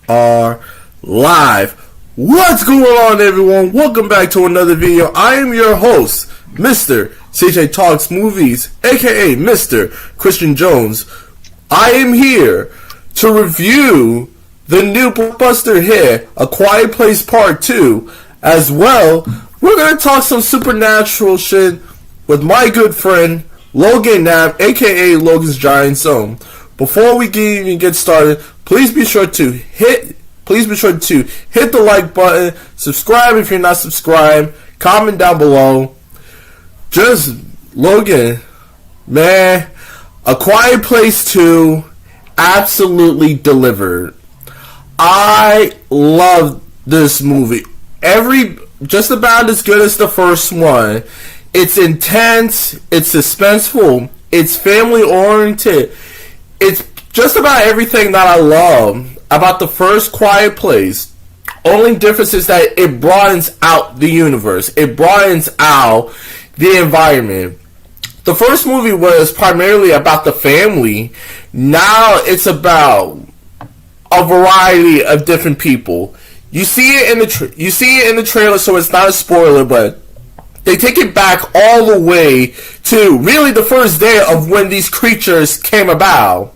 are live. What's going on, everyone? Welcome back to another video. I am your host, Mr. CJ Talks Movies, aka Mr. Christian Jones. I am here to review the new blockbuster hit, A Quiet Place Part 2. As well, we're going to talk some supernatural shit with my good friend, Logan Knapp, aka Logan's Giant Zone. Before we even get started, please be sure to hit the like button, subscribe if you're not subscribed, comment down below. Just, Logan, man, A Quiet Place 2 absolutely delivered. I love this movie. Just about as good as the first one. It's intense, it's suspenseful, it's family oriented. It's just about everything that I love about the first Quiet Place. Only difference is that it broadens out the universe. It broadens out the environment. The first movie was primarily about the family. Now it's about a variety of different people. You see it in the trailer, so it's not a spoiler, but they take it back all the way to really the first day of when these creatures came about.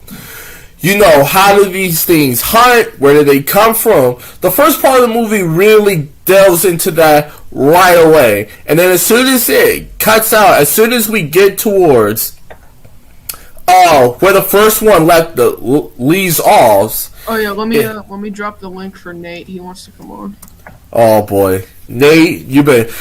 You know, how do these things hunt? Where do they come from? The first part of the movie really delves into that right away. And then as soon as it cuts out, as soon as we get towards where the first one leaves off. Oh yeah, let me drop the link for Nate. He wants to come on. Oh boy, Nate, you better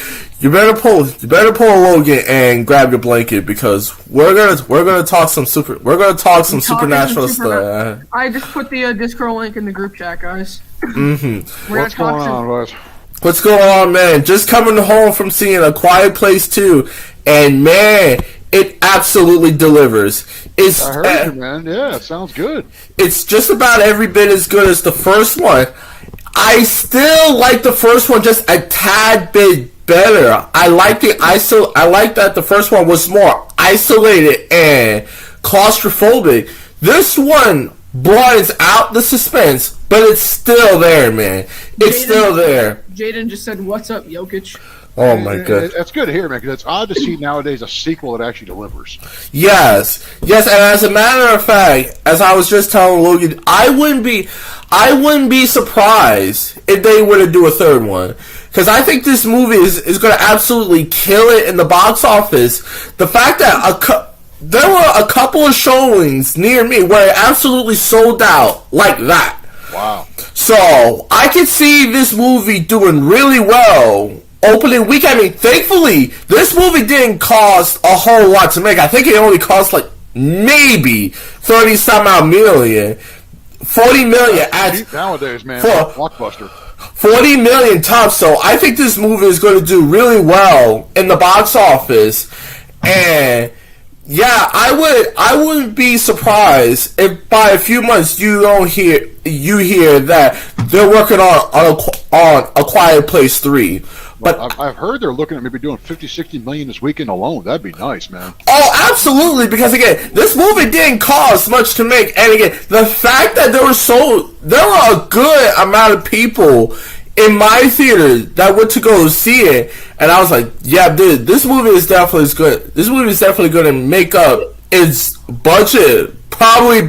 pull Logan and grab your blanket because we're gonna talk some supernatural stuff. I just put the Discord link in the group chat, guys. Mm-hmm. What's going on, boys? What's going on, man? Just coming home from seeing A Quiet Place 2, and man, it absolutely delivers. I heard you, man. Yeah, it sounds good. It's just about every bit as good as the first one. I still like the first one just a tad bit better. I like that the first one was more isolated and claustrophobic. This one broadens out the suspense, but it's still there, man. It's still there. Jaden just said, "What's up, Jokic?" Oh my god, that's good to hear, man. Because it's odd to see nowadays a sequel that actually delivers. Yes, and as a matter of fact, as I was just telling Logan, I wouldn't be surprised if they were to do a third one. Because I think this movie is going to absolutely kill it in the box office. The fact that there were a couple of showings near me where it absolutely sold out like that. Wow. So I could see this movie doing really well opening weekend. I mean, thankfully, this movie didn't cost a whole lot to make. I think it only cost like maybe 30-some-odd million. 40 million nowadays, man. Blockbuster. 40 million tops. So I think this movie is going to do really well in the box office. And yeah, I wouldn't be surprised if by a few months you hear that they're working on A Quiet Place 3. But I've heard they're looking at maybe doing 50-60 million this weekend alone. That'd be nice, man. Oh, absolutely, because again, this movie didn't cost much to make, and again, the fact that there were a good amount of people in my theater that went to go see it, and I was like, yeah, dude, this movie is definitely good. This movie is definitely going to make up its budget probably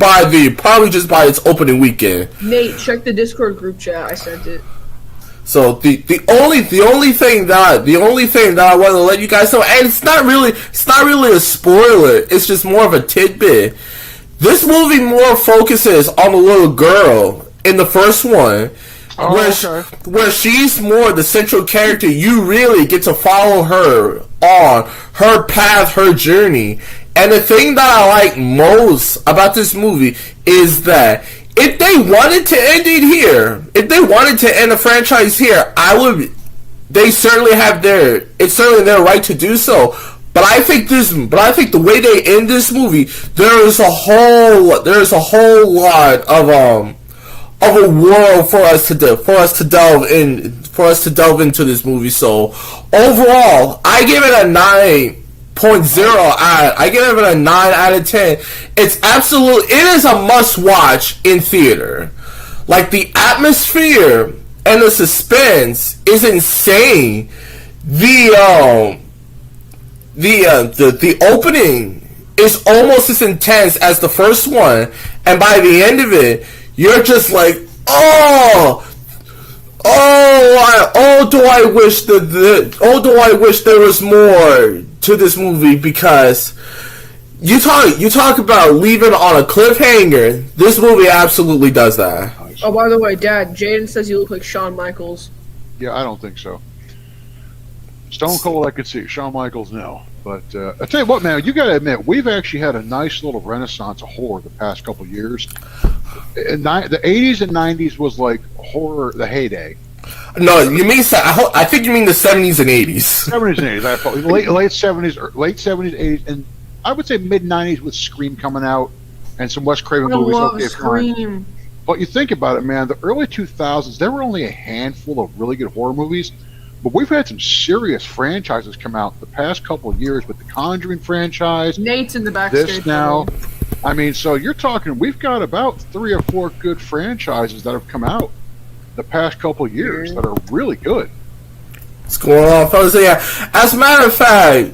just by its opening weekend. Nate, check the Discord group chat. I sent it. So the only thing that I want to let you guys know, and it's not really a spoiler, it's just more of a tidbit. This movie more focuses on the little girl in the first one, where she's more the central character. You really get to follow her on her path, her journey. And the thing that I like most about this movie is that if they wanted to end it here, if they wanted to end the franchise here, it's certainly their right to do so. But I think the way they end this movie, there is a whole lot of a world for us to delve into this movie. So overall, I give it a 9.0. I give it a 9 out of 10. It is a must watch in theater. Like, the atmosphere and the suspense is insane. The opening is almost as intense as the first one, and by the end of it, you're just like, do I wish there was more to this movie, because you talk about leaving on a cliffhanger. This movie absolutely does that. Oh, by the way, Dad, Jaden says you look like Shawn Michaels. Yeah, I don't think so. Stone Cold, I could see. Shawn Michaels, no. But I tell you what, man, you got to admit, we've actually had a nice little renaissance of horror the past couple of years. The 80s and 90s was like horror, the heyday. No, you mean I think you mean the 70s and 80s. 70s and 80s. I thought late 70s, late 70s, 80s, and I would say mid 90s with Scream coming out and some Wes Craven I movies. love Okay, Scream. fine. But you think about it, man. The early 2000s, there were only a handful of really good horror movies. But we've had some serious franchises come out the past couple of years with the Conjuring franchise. Nate's in the backstage. This now. I mean, so you're talking, we've got about 3 or 4 good franchises that have come out the past couple of years that are really good. What's going on, fellas? Yeah, as a matter of fact,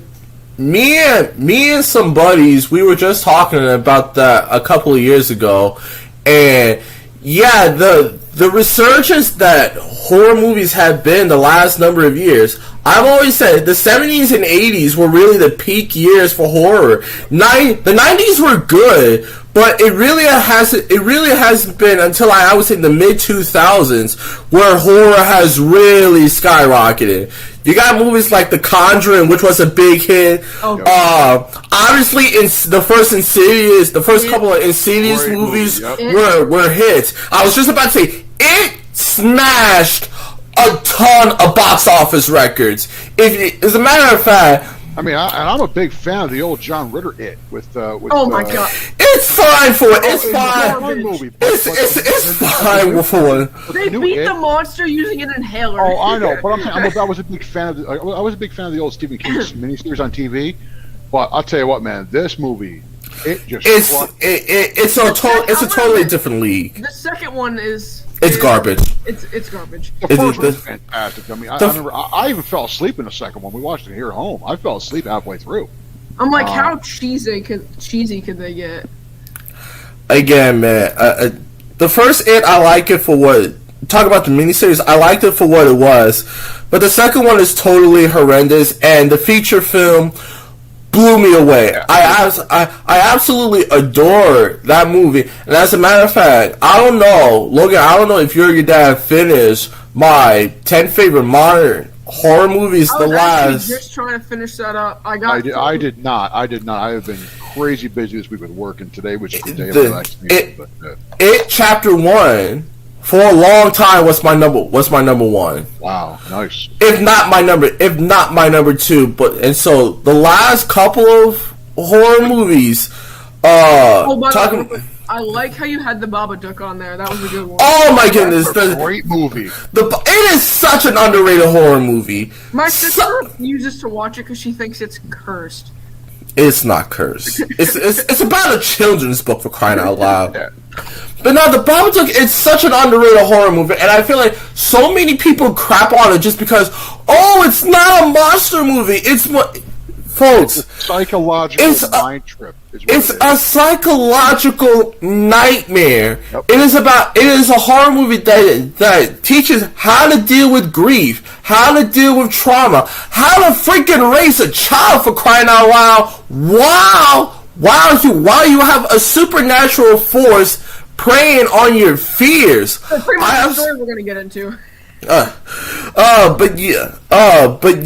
me and some buddies, we were just talking about that a couple of years ago, and yeah, the resurgence that horror movies have been the last number of years. I've always said the 70s and 80s were really the peak years for horror. The 90s were good, but it really hasn't been until I would say the mid 2000s where horror has really skyrocketed. You got movies like The Conjuring, which was a big hit. Obviously, the first couple of Insidious movies were hits. I was just about to say, it smashed a ton of box office records. As a matter of fact, I mean, I'm a big fan of the old John Ritter with oh my god, it's fine for it. It's fine. Movie, It's fine for one. They beat the monster using an inhaler. Oh, I know, but I was a big fan of I was a big fan of the old Stephen King miniseries on TV. But I'll tell you what, man, this movie, it's a totally different league. The second one is garbage. It's garbage. The first one was fantastic. I mean, I even fell asleep in the second one. We watched it here at home. I fell asleep halfway through. I'm like, how cheesy could they get? Again, man, the first I like it for what. Talk about the miniseries. I liked it for what it was, but the second one is totally horrendous, and the feature film blew me away. I absolutely adore that movie, and as a matter of fact, I don't know, Logan. I don't know if you or your dad finished my 10 favorite modern horror movies. I was just trying to finish that up. I did not. I have been crazy busy this week with work, and today was the day of the It Chapter 1 for a long time was my number one. Wow, nice. If not my number 2, and so the last couple of horror movies. I like how you had the Babadook on there. That was a good one. Oh my goodness, That's a great movie. It is such an underrated horror movie. My sister refuses to watch it because she thinks it's cursed. It's not cursed. It's about a children's book, for crying out loud. Yeah. But no, The Babadook, it's such an underrated horror movie, and I feel like so many people crap on it just because, it's not a monster movie. Folks, it's a psychological mind trip. It's a psychological nightmare. Yep. It is a horror movie that teaches how to deal with grief, how to deal with trauma, how to freaking raise a child, for crying out loud. While you have a supernatural force preying on your fears. That's pretty much the story we're gonna get into. But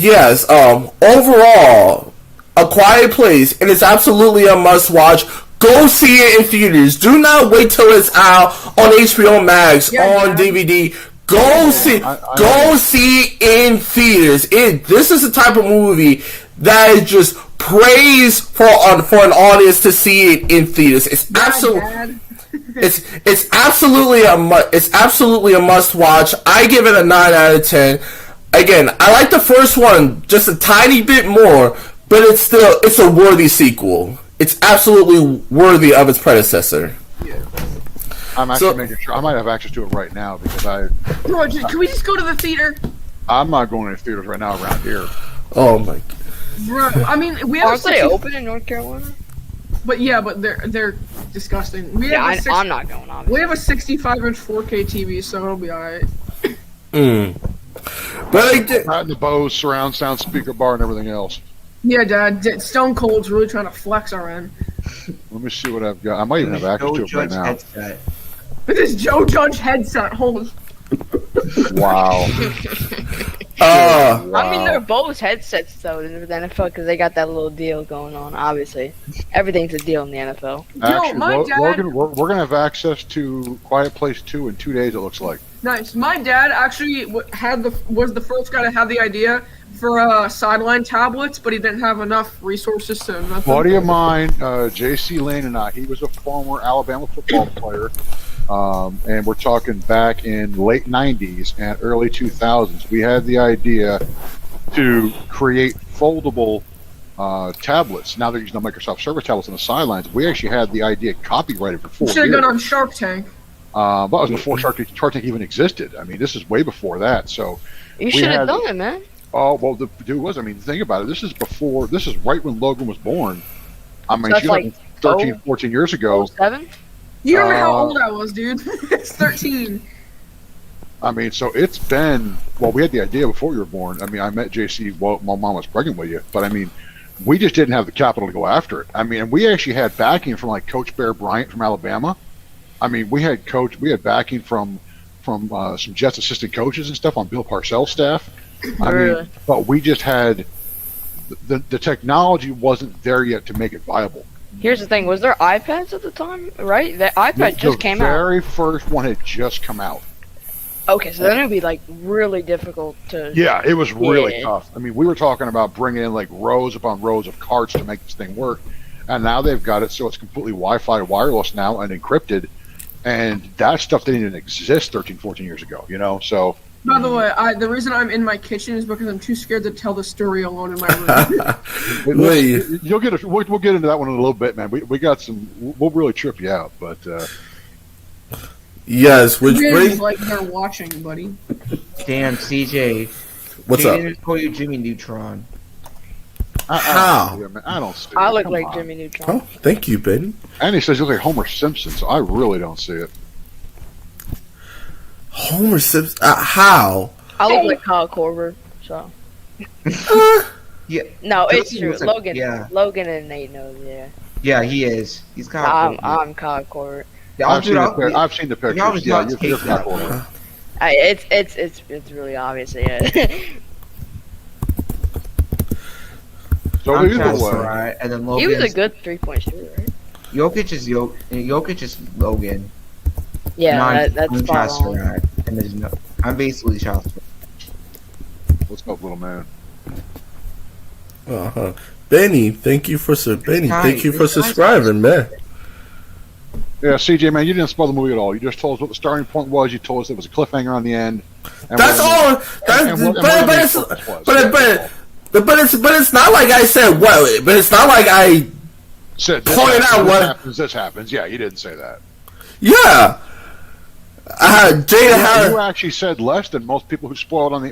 yes. Overall, A Quiet Place, and it's absolutely a must-watch. Go see it in theaters. Do not wait till it's out on HBO Max, DVD. Go see it in theaters. This is the type of movie that is just praise for an audience to see it in theaters. It's absolutely. It's absolutely a must watch. I give it a 9 out of 10. Again, I like the first one just a tiny bit more, but it's a worthy sequel. It's absolutely worthy of its predecessor. Yeah. I'm actually So- making sure. I might have access to it right now because Bro, can we just go to the theater? I'm not going to theaters right now around here. Oh my. Bro, I mean, we have a Aren't they 60, open in North Carolina? but they're disgusting. We Yeah, have a six, I'm not going, obviously. we have a 65-inch 4K TV, so it'll be alright. Mm. But I did. Right in the Bose surround sound speaker bar and everything else. Yeah, Dad. Stone Cold's really trying to flex our end. Let me see what I've got. I might even have access to it right now. Headset. With this Joe Judge headset, holy. Wow. I mean, they're both headsets, though, in the NFL, because they got that little deal going on, obviously. Everything's a deal in the NFL. Actually, my dad- Logan, we're going to have access to Quiet Place 2 in 2 days, it looks like. Nice. My dad actually was the first guy to have the idea for sideline tablets, but he didn't have enough resources to invent them. Buddy of mine, J.C. Lane and I, he was a former Alabama football player. And we're talking back in late 90s and early 2000s. We had the idea to create foldable tablets. Now they're using the Microsoft Server tablets on the sidelines. We actually had the idea copyrighted for 4 Should have years. gone on Shark Tank. That was before Shark Tank even existed. I mean, this is way before that. So, You should had- have done it, man. oh well, the dude was. I mean, think about it. This is before. This is right when Logan was born. I mean, So that's she's like like 13, 14 years ago. 07? You remember how Uh, old I was, dude? It's 13. I mean, so it's been. Well, we had the idea before you were born. I mean, I met JC while my mom was pregnant with you, but I mean, we just didn't have the capital to go after it. I mean, and we actually had backing from like Coach Bear Bryant from Alabama. I mean, we had backing from some Jets assistant coaches and stuff on Bill Parcells' staff. I Really? mean, but we just had the technology wasn't there yet to make it viable. Here's the thing, was there iPads at the time, right? The iPad just came The out. very first one had just come out. Okay, so then it would be, like, really difficult to... Yeah, it was really Yeah. tough. I mean, we were talking about bringing in like rows upon rows of cards to make this thing work, and now they've got it so it's completely Wi-Fi wireless now and encrypted, and that stuff didn't even exist 13, 14 years ago, you know? So, By the way, the reason I'm in my kitchen is because I'm too scared to tell the story alone in my room. Wait. you'll get we'll get into that one in a little bit, man. We got some, we'll really trip you out, but Yes, which It's brings. like they're watching, buddy. Damn, CJ. What's they up? didn't call you Jimmy Neutron. I don't see it, man. I don't see it. I look Come like on. Jimmy Neutron. Oh, thank you, Ben. And he says you look like Homer Simpson, so I really don't see it. Homer Simpson. How? I look like Kyle Korver, so... Yeah, No, it's He true. looks like- Logan, yeah. Logan and Nate knows, yeah. yeah, he is. He's kind of. I'm Kyle Korver. I've seen the pictures. Y'all was Yeah, not you're taking not that going. one. It's really obvious, yeah. So I'm either way, Right, and then He Logan. was a good 3-point shooter, right? Jokic is Jokic is Logan. Yeah, that's I'm spot on. Right, and there's no. I'm basically Charles. what's up, little man? Uh-huh. Benny, thank you for Benny. Hi, Thank you for this guy's- subscribing, man. Yeah, CJ, man, you didn't spoil the movie at all. You just told us what the starting point was. You told us it was a cliffhanger on the end. And That's what- all. That's and what- and but what the it's purpose was. but it's not like I said what. But it's not like I. Said this pointed out happens, what- this happens. This happens. Yeah, you didn't say that. Yeah. Jada, You how actually said less than most people who spoiled on the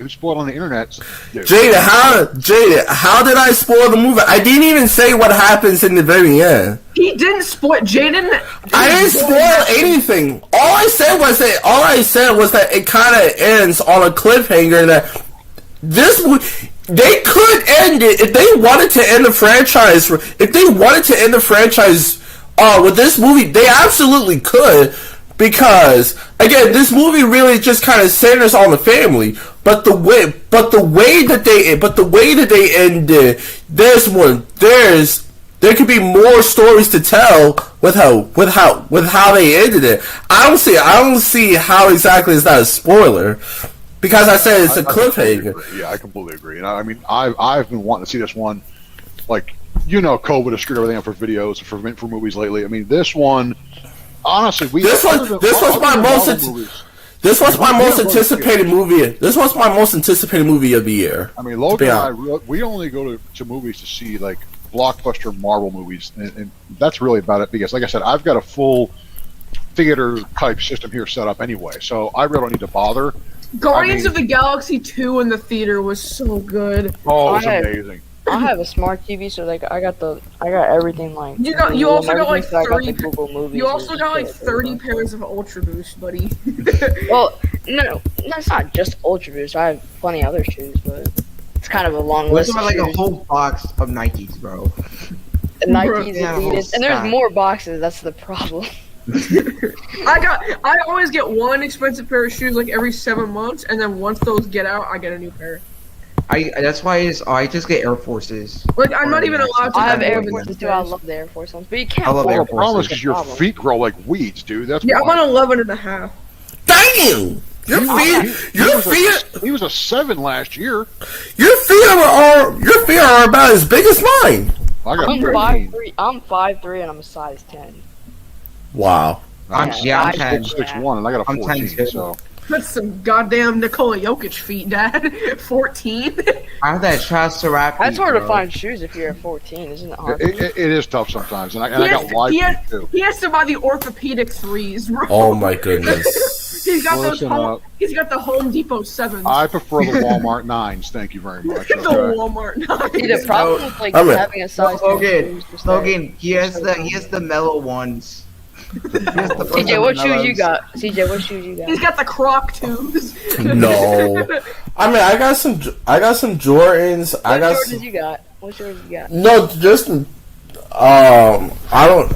internet. do. Jada, how did I spoil the movie? I didn't even say what happens in the very end. He didn't spoil. Jaden. I didn't spoil anything. All I said was that it kind of ends on a cliffhanger. That they could end it if they wanted to end the franchise. If they wanted to end the franchise with this movie, they absolutely could. Because again, this movie really just kind of centers on the family. But the way that they ended, there could be more stories to tell with how they ended it. I don't see how exactly is that a spoiler, because I said it's a I completely cliffhanger. agree. Yeah, I completely agree. And I mean, I've been wanting to see this one. Like, you know, COVID has screwed everything up for videos and for movies lately. I mean, this one, honestly, This was my most anticipated movie. This was my most anticipated movie of the year. I mean, Logan Yeah. and I, we only go to movies to see like blockbuster Marvel movies, and that's really about it. Because, like I said, I've got a full theater type system here set up anyway, so I really don't need to bother. Guardians I mean- of the Galaxy 2 in the theater was so good. Oh, it was I had- amazing. I have a smart TV, so like I got everything like. You also got like everything, so I got 30. the Google Movies. You also and got like shit, 30 pairs of Ultra Boost, buddy. Well, no, that's not just Ultra Boost. I have plenty of other shoes, but it's kind of a long We list. also Of have like a shoes. whole box of Nikes, bro. Nikes, Yeah, a whole Adidas, and there's stack. more boxes. That's the problem. I always get one expensive pair of shoes like every 7 months, and then once those get out, I get a new pair. That's why I just get Air Forces. Like I'm not even allowed to I have more Air than Forces two too. I pairs. love the Air Force ones, but you can't. I love afford Air Well, the problem is Forces. because your Problem. feet grow like weeds, dude. That's Yeah, I'm why. on 11 and a half. Damn! Your feet He was a 7 last year. your feet are about as big as mine. I got I'm 13. 5'3". I'm 5'3", and I'm a size 10. Wow. I'm 10. 6'1", and I got a I'm 14. 10 too. So That's some goddamn Nikola Jokic feet, Dad. 14. I have that Chasaraki. That's hard to bro. find shoes if you're at 14, isn't it hard? it is tough sometimes, and I got wide he, feet has, too. he has to buy the orthopedic threes, bro. Oh my goodness. He's got Listen he's got the Home Depot 7s. I prefer the Walmart 9s. Thank you very much. the Okay. Walmart See, 9. the problem with like I'm a- having a size 10 Logan, shoes is that- Logan, he has the mellow ones. CJ, what shoes you got? CJ, what shoes you He's got? got the Croc 2s. No. I mean, I got some Jordans. I What got Jordans some, you got? What Jordans you got? no, just I don't.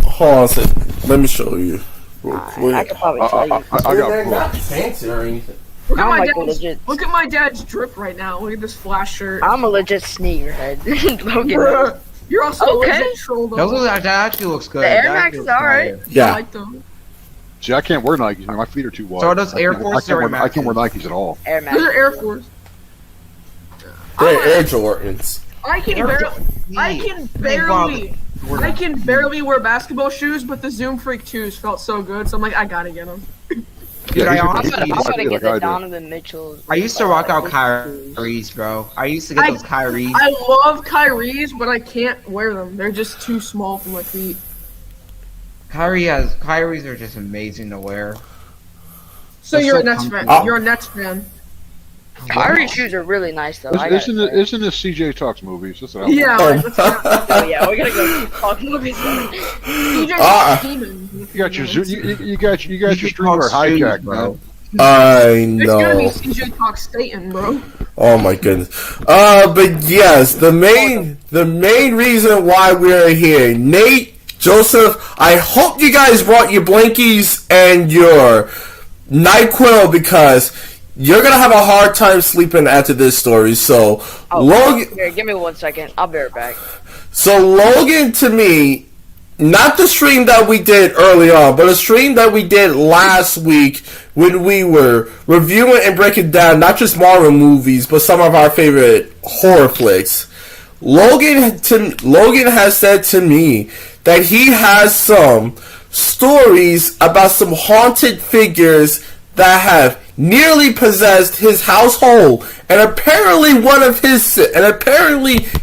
Hold on a second. Let me show you real I quick. could probably tell you. I They're got not fancy or anything. Look at I'm my like a dad's. legit. Look at my dad's drip right now. Look at this flash shirt. I'm a legit sneakerhead. Logan, Bruh, You're also Okay. a legit troll though. That actually looks good. The Air That Max actually is looks alright. fire. I Yeah. like them. See, I can't wear Nikes. Man. My feet are too wide. So are those I Air can't- Force I or can't, Air I can't wear Maxes? Nikes at all. Air Max. Those are Air Force. They're Air Jordans. I can Air barely. Force. I can Hey, Bob. barely. I can barely wear basketball shoes, but the Zoom Freak 2s felt so good, so I'm like, I gotta get them. Dude, I he's a- I'm honestly gonna, I'm used gonna like get I the do. Donovan Mitchell. I used to rock out Kyrie's, bro. I used to get those Kyrie's. I love Kyrie's, but I can't wear them. They're just too small for my feet. Kyrie's are just amazing to wear. So They're you're so a Nets fan. comfortable. You're a Nets fan. Kyrie shoes are really nice though. I Isn't gotta it? say. Isn't this CJ Talks movies? That's what I Yeah. Oh. Let's go. Oh yeah, we're gonna go keep talking movies. DJ's Ah. scheming. You got your you got your You streamer talk shoes, hijack, bro. bro. I It's gonna be know. CJ Talk Staten, bro. Oh my goodness. But yes, the main reason why we're here, Nate, Joseph, I hope you guys brought your blankies and your NyQuil because you're gonna have a hard time sleeping after this story. So Oh, Logan, here, give me 1 second. I'll be right back. to me, not the stream that we did early on, but a stream that we did last week when we were reviewing and breaking down not just Marvel movies, but some of our favorite horror flicks. Logan has said to me that he has some stories about some haunted figures that have nearly possessed his household, and apparently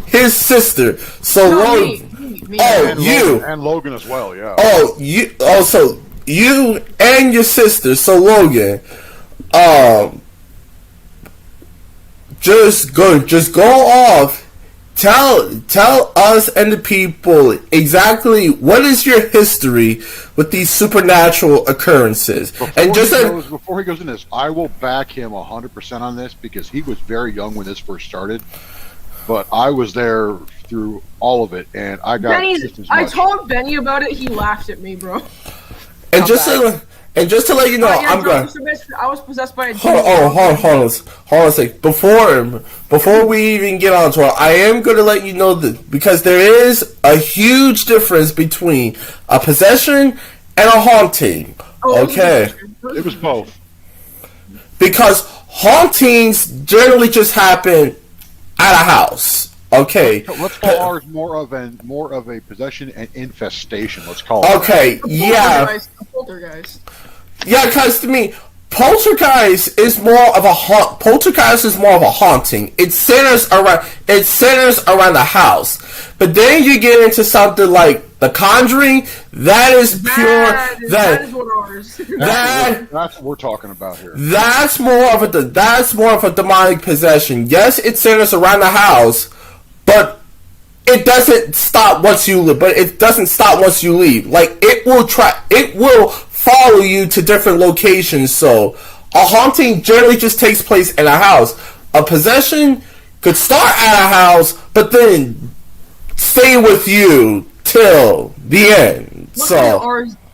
his sister. So No, Logan. me. Oh, And you. Logan, and Logan as well. Yeah. So you and your sister. So Logan, just go off. Tell us and the people exactly what is your history with these supernatural occurrences. Before he goes in this, I will back him 100% on this because he was very young when this first started, but I was there through all of it, and I got just as I much. told Benny about it. He laughed at me, bro. and just to let you know, Yeah, I'm bro, going. I was possessed by a Hold demon. on a sec. Before we even get on to it, I am going to let you know that because there is a huge difference between a possession and a haunting. Oh, Okay, It was both. because hauntings generally just happen at a house. Okay. Let's call ours more of a possession and infestation. Let's call it. Okay. Yeah. A poltergeist. Yeah, because to me, poltergeist is more of a haunting. It centers around the house. But then you get into something like The Conjuring, that is pure. That is what ours. That's what we're talking about here. That's more of a demonic possession. Yes, it centers around the house, but it doesn't stop once you leave. Like it will follow you to different locations. So a haunting generally just takes place in a house. A possession could start at a house, but then stay with you till the end.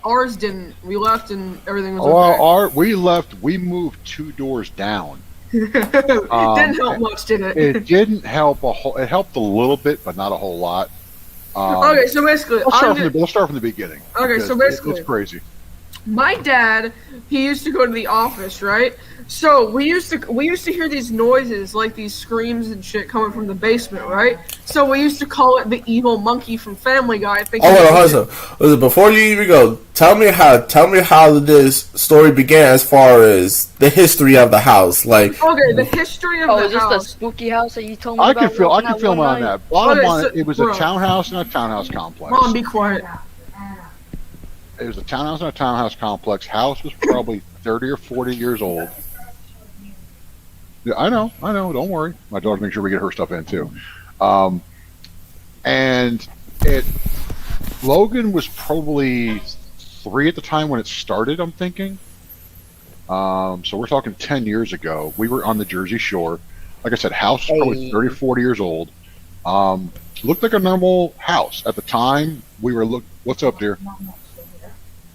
Ours didn't. We left and everything was okay. We left. We moved 2 doors down. Didn't help much, did it? It didn't help a whole. It helped a little bit, but not a whole lot. Okay, so basically, let's start from the beginning. Okay, so basically, it's crazy. My dad, he used to go to the office, right? So we used to hear these noises, like these screams and shit coming from the basement, right? So we used to call it the evil monkey from Family Guy. Listen, before you even go, tell me how this story began as far as the history of the house. Like, okay, the history of the house. Oh, is this the spooky house that you told me I about? can feel on that. Bottom line, it was a bro. townhouse and a townhouse complex. Mom, be quiet. It was a townhouse and a townhouse complex. House was probably 30 or 40 years old. Yeah, I know. Don't worry. My daughter makes sure we get her stuff in too. And Logan was probably 3 at the time when it started, I'm thinking. So we're talking 10 years ago. We were on the Jersey Shore. Like I said, house was probably 30, 40 years old. Looked like a normal house. At the time, we were what's up, dear?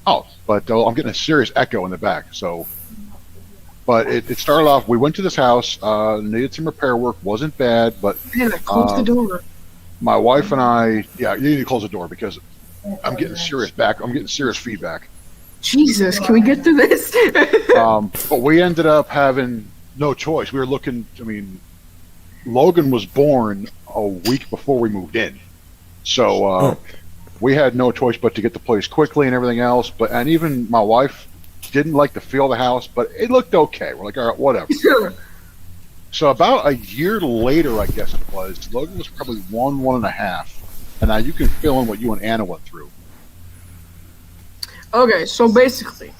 Oh, but I'm getting a serious echo in the back, so... But it started off, we went to this house, needed some repair work, wasn't bad, but... Man, close the door. My wife and I... Yeah, you need to close the door because I'm getting serious feedback. Jesus, can we get through this? But we ended up having no choice. We were looking... I mean, Logan was born a week before we moved in. So we had no choice but to get the place quickly and everything else. And even my wife... didn't like the feel of the house, but it looked okay. We're like, all right, whatever. So about a year later, I guess it was, Logan was probably 1.5. And now you can fill in what you and Anna went through. Okay, so basically,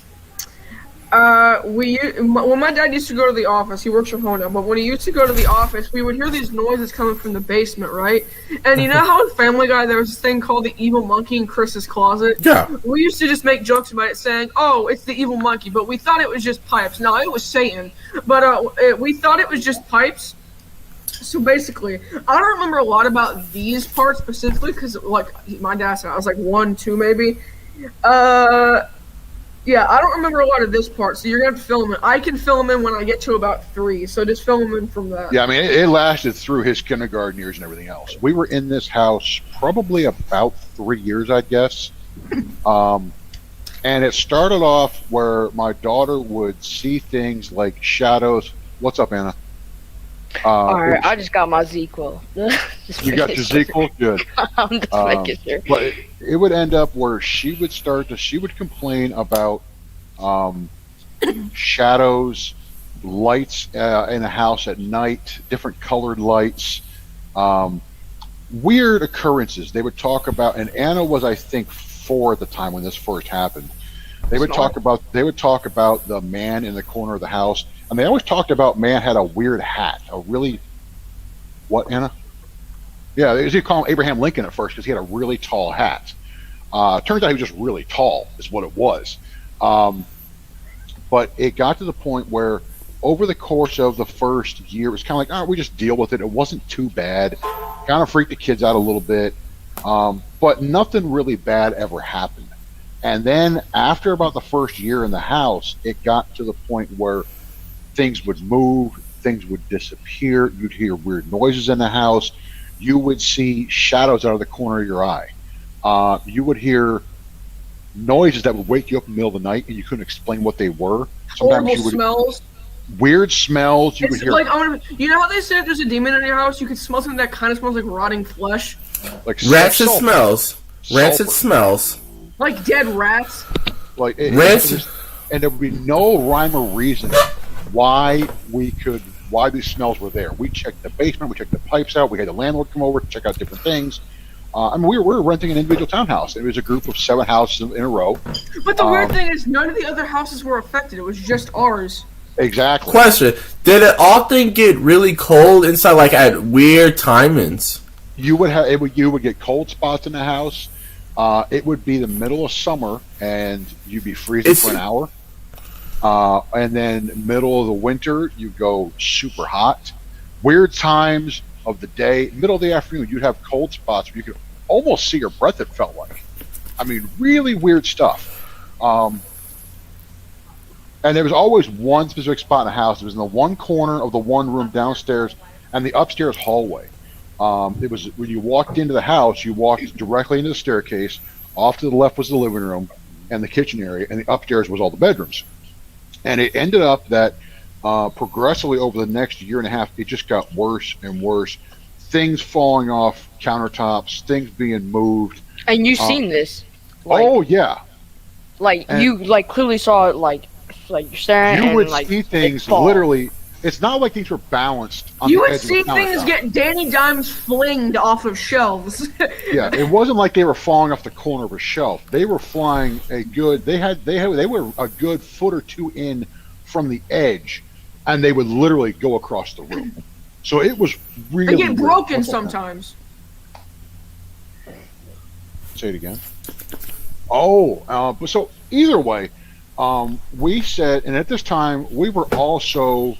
when my dad used to go to the office, he works from home now, but when he used to go to the office, we would hear these noises coming from the basement, right? And you know how in Family Guy there was this thing called the evil monkey in Chris's closet? Yeah. We used to just make jokes about it saying, oh, it's the evil monkey, but we thought it was just pipes. No, it was Satan, but we thought it was just pipes. So basically, I don't remember a lot about these parts specifically, because like my dad said, I was like 1, 2 maybe. Yeah, I don't remember a lot of this part, so you're going to have to fill them in. I can fill them in when I get to about 3, so just fill them in from that. Yeah, I mean, it lasted through his kindergarten years and everything else. We were in this house probably about 3 years, I guess. And it started off where my daughter would see things like shadows. What's up, Anna? Alright, I just got my ZQL. You got your ZQL? Good. I'm just making sure. But it would end up where she would complain about shadows, lights in the house at night, different colored lights, weird occurrences. They would talk about, and Anna was, I think, 4 at the time when this first happened. They would talk about the man in the corner of the house. And they always talked about man had a weird hat, a really, what, Anna? Yeah, they usually call him Abraham Lincoln at first because he had a really tall hat. Turns out he was just really tall, is what it was. But it got to the point where over the course of the first year, it was kind of like, we just deal with it. It wasn't too bad. Kind of freaked the kids out a little bit. But nothing really bad ever happened. And then after about the first year in the house, it got to the point where things would move, things would disappear, you'd hear weird noises in the house, you would see shadows out of the corner of your eye. You would hear noises that would wake you up in the middle of the night and you couldn't explain what they were. Horrible smells. Weird smells. You would It's hear like, you know how they say if there's a demon in your house, you can smell something that kind of smells like rotting flesh? like rancid sulfur. smells. Rancid Sulfur. smells. Like dead rats? Like Rancid. And there would be no rhyme or reason why these smells were there. We checked the basement, we checked the pipes out, we had the landlord come over to check out different things. I mean, we were renting an individual townhouse. It was a group of 7 houses in a row. But the weird thing is, none of the other houses were affected. It was just ours. Exactly. Question: did it often get really cold inside, like at weird timings? You would get cold spots in the house. It would be the middle of summer, and you'd be freezing for an hour. And then middle of the winter, you go super hot. Weird times of the day, middle of the afternoon, you'd have cold spots where you could almost see your breath. It felt like, I mean, really weird stuff. And there was always one specific spot in the house. It was in the one corner of the one room downstairs and the upstairs hallway. It was when you walked into the house, you walked directly into the staircase. Off to the left was the living room and the kitchen area, and the upstairs was all the bedrooms. And it ended up that progressively over the next year and a half, it just got worse and worse. Things falling off countertops, things being moved. And you've seen this. Oh yeah. You clearly saw it like you're staring. You would and, see things fall. literally. It's not like things were balanced on You the would edge see of the things countertop. get Danny Dimes flinged off of shelves. Yeah, it wasn't like they were falling off the corner of a shelf. They were flying a good. They were a good foot or two in from the edge, and they would literally go across the room. So it was really. They get broken weird. sometimes. Say it again. Oh, so either way, we said, and at this time we were also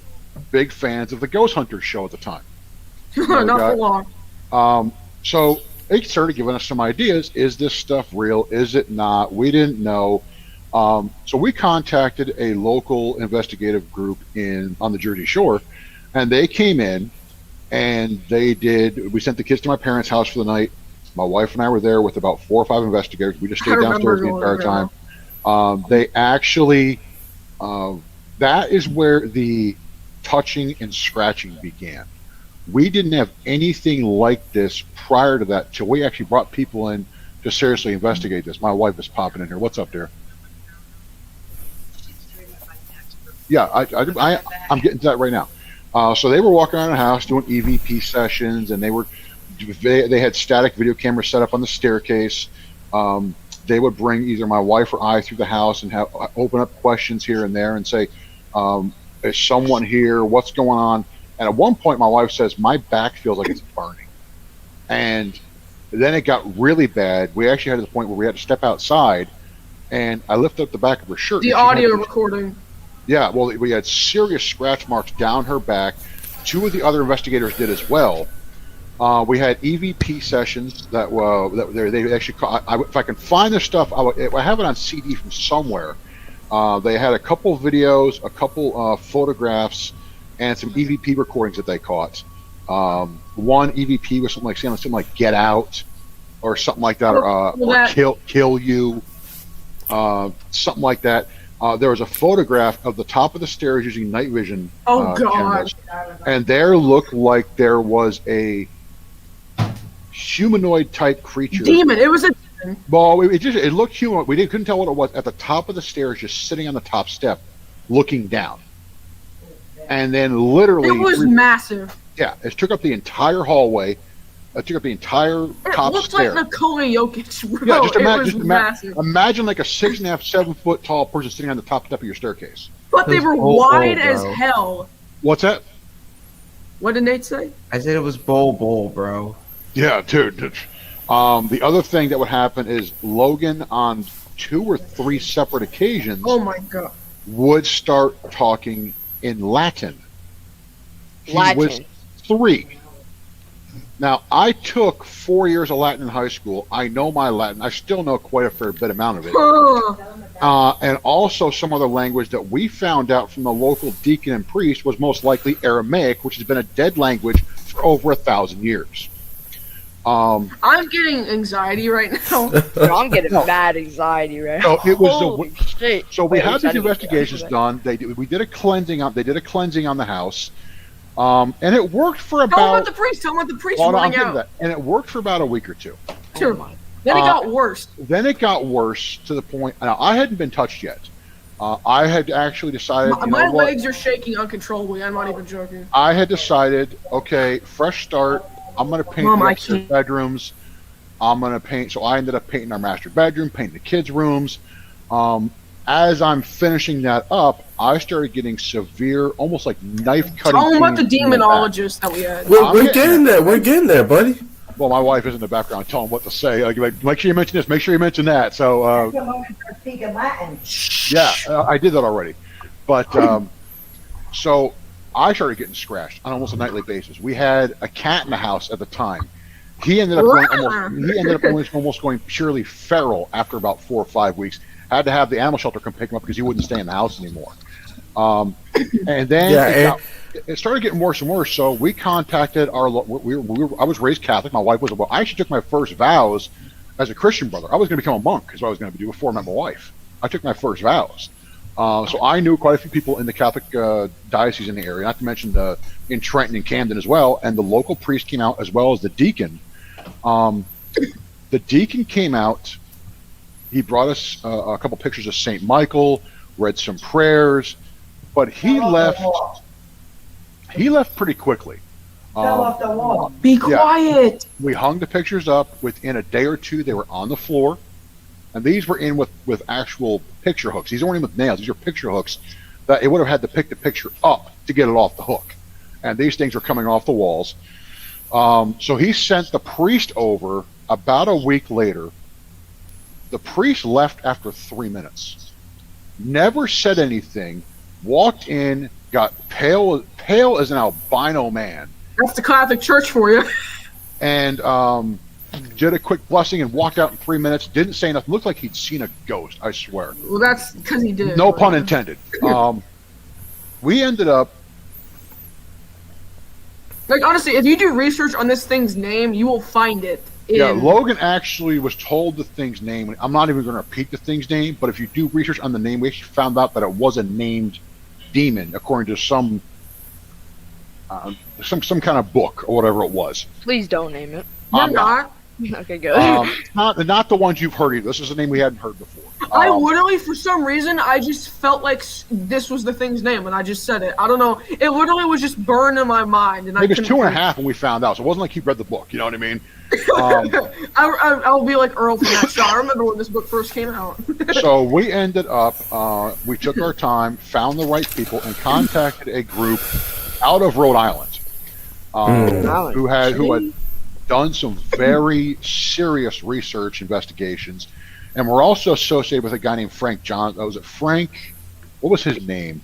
big fans of the Ghost Hunters show at the time. Not for long. So they started giving us some ideas. Is this stuff real? Is it not? We didn't know. So we contacted a local investigative group on the Jersey Shore, and they came in and we sent the kids to my parents' house for the night. My wife and I were there with about 4 or 5 investigators. We just stayed downstairs the entire time. They actually, that is where the touching and scratching began. We didn't have anything like this prior to that till we actually brought people in to seriously investigate this. My wife is popping in here. What's up there? Yeah, I'm getting to that right now. So they were walking around the house doing EVP sessions, and they had static video cameras set up on the staircase. They would bring either my wife or I through the house and open up questions here and there and say, is someone here? What's going on? And at one point, my wife says, my back feels like it's burning. And then it got really bad. We actually had to the point where we had to step outside, and I lifted up the back of her shirt. The audio recording. Yeah, well, we had serious scratch marks down her back. 2 of the other investigators did as well. We had EVP sessions that they actually. If I can find this stuff, I have it on CD from somewhere. They had a couple videos, a couple photographs, and some EVP recordings that they caught. One EVP was something like "Get Out" or something like that, or "Kill You," something like that. There was a photograph of the top of the stairs using night vision cameras, and there looked like there was a humanoid type creature. Demon. It was a demon. Well, it looked human. We couldn't tell what it was. At the top of the stairs, just sitting on the top step, looking down. And then literally, it was massive. Yeah, it took up the entire hallway. It took up the entire top stair. It looked like Nikola Jokic, bro. Yeah, it was massive. Imagine like a 6.5, 7 foot tall person sitting on the top step of your staircase. But they were wide as hell. What's that? What did Nate say? I said it was bowl, bro. Yeah, dude. The other thing that would happen is Logan, on 2 or 3 separate occasions, oh my god, would start talking in Latin. He was 3. Now, I took 4 years of Latin in high school. I know my Latin. I still know quite a fair bit amount of it. And also some other language that we found out from the local deacon and priest was most likely Aramaic, which has been a dead language for over 1,000 years. I'm getting anxiety right now. Bro, I'm getting bad anxiety right now. So it was Holy shit. So we had these investigations done. We did a cleansing on the house. And it worked for about. Tell them about the priest. Tell them about the priest running out. And it worked for about a week or 2. Sure. Then it got worse. Then it got worse to the point. Now, I hadn't been touched yet. I had actually decided. My legs are shaking uncontrollably. I'm not even joking. I had decided, okay, fresh start. I'm going to paint the bedrooms. I'm gonna paint. So I ended up painting our master bedroom, painting the kids' rooms. As I'm finishing that up, I started getting severe, almost like knife cutting. Tell them about the pains in my back. demonologist that we had. We're getting there. We're getting there, buddy. Well, my wife is in the background telling what to say. Like, make sure you mention this. Make sure you mention that. So, yeah, I did that already. But so I started getting scratched on almost a nightly basis. We had a cat in the house at the time. He ended up almost going purely feral after about 4 or 5 weeks. Had to have the animal shelter come pick him up because he wouldn't stay in the house anymore. And then it started getting worse and worse. So we contacted I was raised Catholic. My wife was. I actually took my first vows as a Christian brother. I was going to become a monk, is what I was going to do before I met my wife. I took my first vows. So I knew quite a few people in the Catholic diocese in the area, not to mention in Trenton and Camden as well. And the local priest came out as well as the deacon. The deacon came out. He brought us a couple pictures of St. Michael, read some prayers, but he left. He left pretty quickly. Be quiet. We hung the pictures up. Within a day or two, they were on the floor. And these were in with actual picture hooks. These weren't in with nails. These are picture hooks that it would have had to pick the picture up to get it off the hook. And these things were coming off the walls. So he sent the priest over about a week later. The priest left after 3 minutes. Never said anything. Walked in, got pale as an albino man. That's the Catholic Church for you. And did a quick blessing and walked out in 3 minutes. Didn't say nothing. Looked like he'd seen a ghost, I swear. Well, that's because he did. No pun intended. We ended up. Like, honestly, if you do research on this thing's name, you will find it. Yeah, Logan actually was told the thing's name. I'm not even going to repeat the thing's name, but if you do research on the name, we actually found out that it was a named demon, according to some kind of book or whatever it was. Please don't name it. You're not. Okay, good. Not the ones you've heard either. This is a name we hadn't heard before. I literally, for some reason, I just felt like this was the thing's name, and I just said it. I don't know. It literally was just burned in my mind. And it was 2.5 when we found out, so it wasn't like he read the book. You know what I mean? I'll be like Earl from that show. I remember when this book first came out. So we ended up, we took our time, found the right people, and contacted a group out of Rhode Island who had done some very serious research investigations, and we're also associated with a guy named Frank John. Was it Frank? What was his name?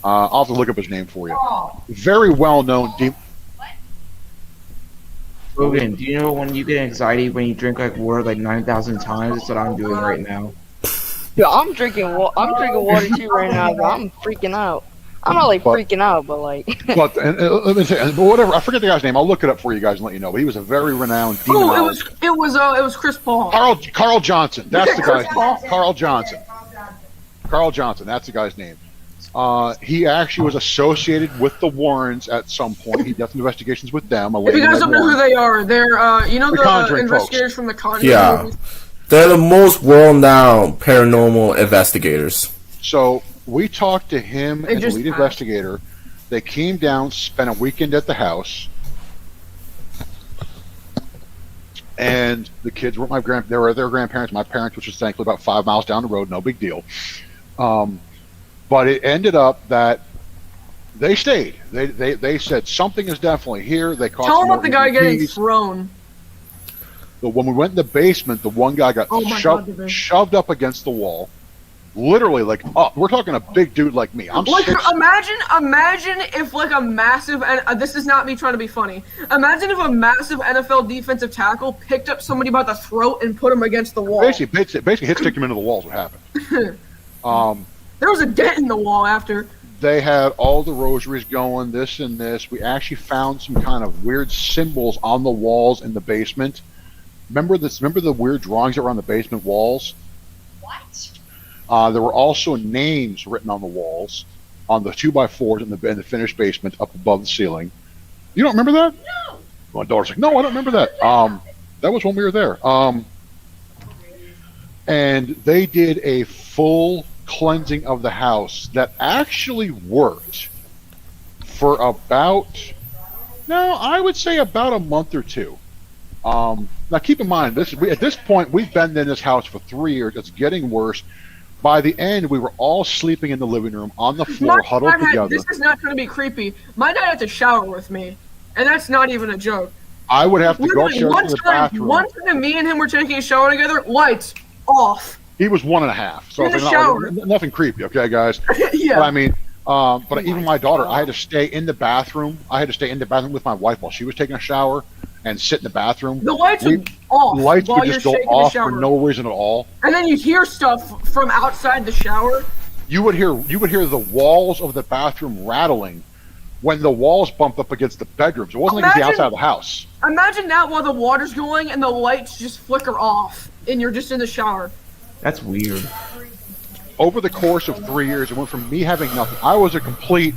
I'll have to look up his name for you. Very well known. Logan, do you know when you get anxiety when you drink like water like 9,000 times? That's what I'm doing right now. Yeah, I'm drinking water too right now, but I'm freaking out. I'm not like freaking out, but like. But let me say, but whatever. I forget the guy's name. I'll look it up for you guys and let you know. But he was a very renowned demonologist. It was Chris Paul. Carl Johnson. That's the guy's name. Carl Johnson. Carl Johnson. That's the guy's name. He actually was associated with the Warrens at some point. He did some investigations with them. If you guys don't know who they are, they're the investigators folks from the Conjuring. Yeah, movies. They're the most well-known paranormal investigators. So we talked to him and the lead investigator. They came down, spent a weekend at the house, and the kids were they were their grandparents, my parents, which was thankfully about 5 miles down the road, no big deal. But it ended up that they stayed. They said something is definitely here. They caught. Tell them about the guy getting thrown. But when we went in the basement, the one guy got shoved up against the wall. Literally, like, we're talking a big dude like me. I'm like, imagine if like a massive, and this is not me trying to be funny. Imagine if a massive NFL defensive tackle picked up somebody by the throat and put him against the wall. Basically hit stick him into the walls. What happened? There was a dent in the wall after. They had all the rosaries going, this and this. We actually found some kind of weird symbols on the walls in the basement. Remember the weird drawings that were on the basement walls? What? There were also names written on the walls, on the 2x4s in the finished basement up above the ceiling. You don't remember that? No. My daughter's like, no, I don't remember that. That was when we were there. And they did a full cleansing of the house that actually worked for I would say about a month or two. Now, keep in mind, at this point, we've been in this house for 3 years. It's getting worse. By the end, we were all sleeping in the living room on the floor, huddled together. This is not going to be creepy. My dad had to shower with me, and that's not even a joke. I would have to go Literally, upstairs to the bathroom. one time, me and him were taking a shower together. Lights off. He was 1.5, so In the it's shower. nothing creepy, okay, guys? Yeah. But I mean, but even my daughter, I had to stay in the bathroom. I had to stay in the bathroom with my wife while she was taking a shower and sit in the bathroom. The lights are off. Lights while would you're just go shaking off the for shower. no reason at all. And then you hear stuff from outside the shower. You would hear the walls of the bathroom rattling when the walls bumped up against the bedrooms. It wasn't like it's the outside of the house. Imagine that while the water's going and the lights just flicker off, and you're just in the shower. That's weird. Over the course of 3 years, it went from me having nothing. I was a complete.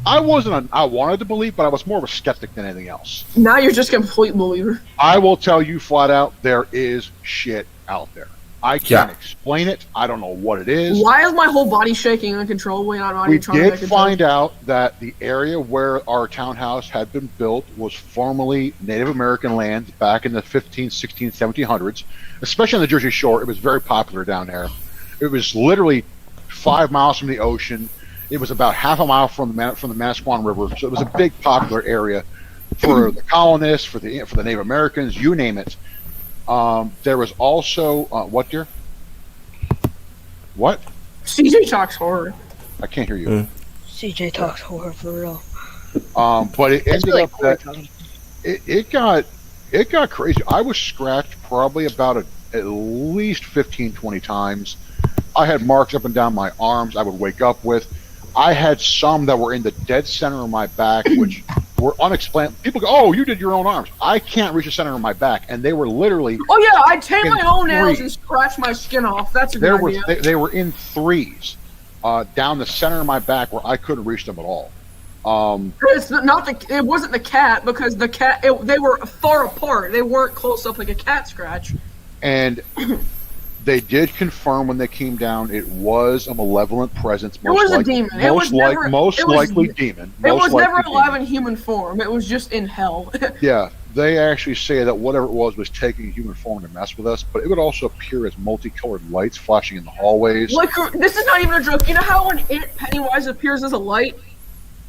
I wanted to believe, but I was more of a skeptic than anything else. Now you're just a complete believer. I will tell you flat out, there is shit out there. I can't explain it. I don't know what it is. Why is my whole body shaking uncontrollably? And I'm not We even trying to did make a find joke. out that the area where our townhouse had been built was formerly Native American land back in the 15, 16, 1700s, especially on the Jersey Shore. It was very popular down there. It was literally 5 miles from the ocean. It was about half a mile from the Manasquan River, so it was a big popular area for the colonists, for the Native Americans, you name it. There was also what, dear? What? CJ talks horror. I can't hear you. CJ talks horror for real. But it That's ended really up cool that talking. it got crazy. I was scratched probably about at least 15, 20 times. I had marks up and down my arms I would wake up with. I had some that were in the dead center of my back, which were unexplained. People go, "Oh, you did your own arms." I can't reach the center of my back, and they were literally. Oh yeah, I take In my own nails threes. and scratch my skin off. That's a There good were idea. they were in threes down the center of my back where I couldn't reach them at all. It's not the. It wasn't the cat because the cat. They were far apart. They weren't close up like a cat scratch. And they did confirm when they came down it was a malevolent presence. It was a demon. It was never. Most it was- likely demon. It was Most never likely alive demon. in human form. It was just in hell. Yeah, they actually say that whatever it was taking human form to mess with us, but it would also appear as multicolored lights flashing in the hallways. Like this is not even a joke. You know how when Pennywise appears as a light,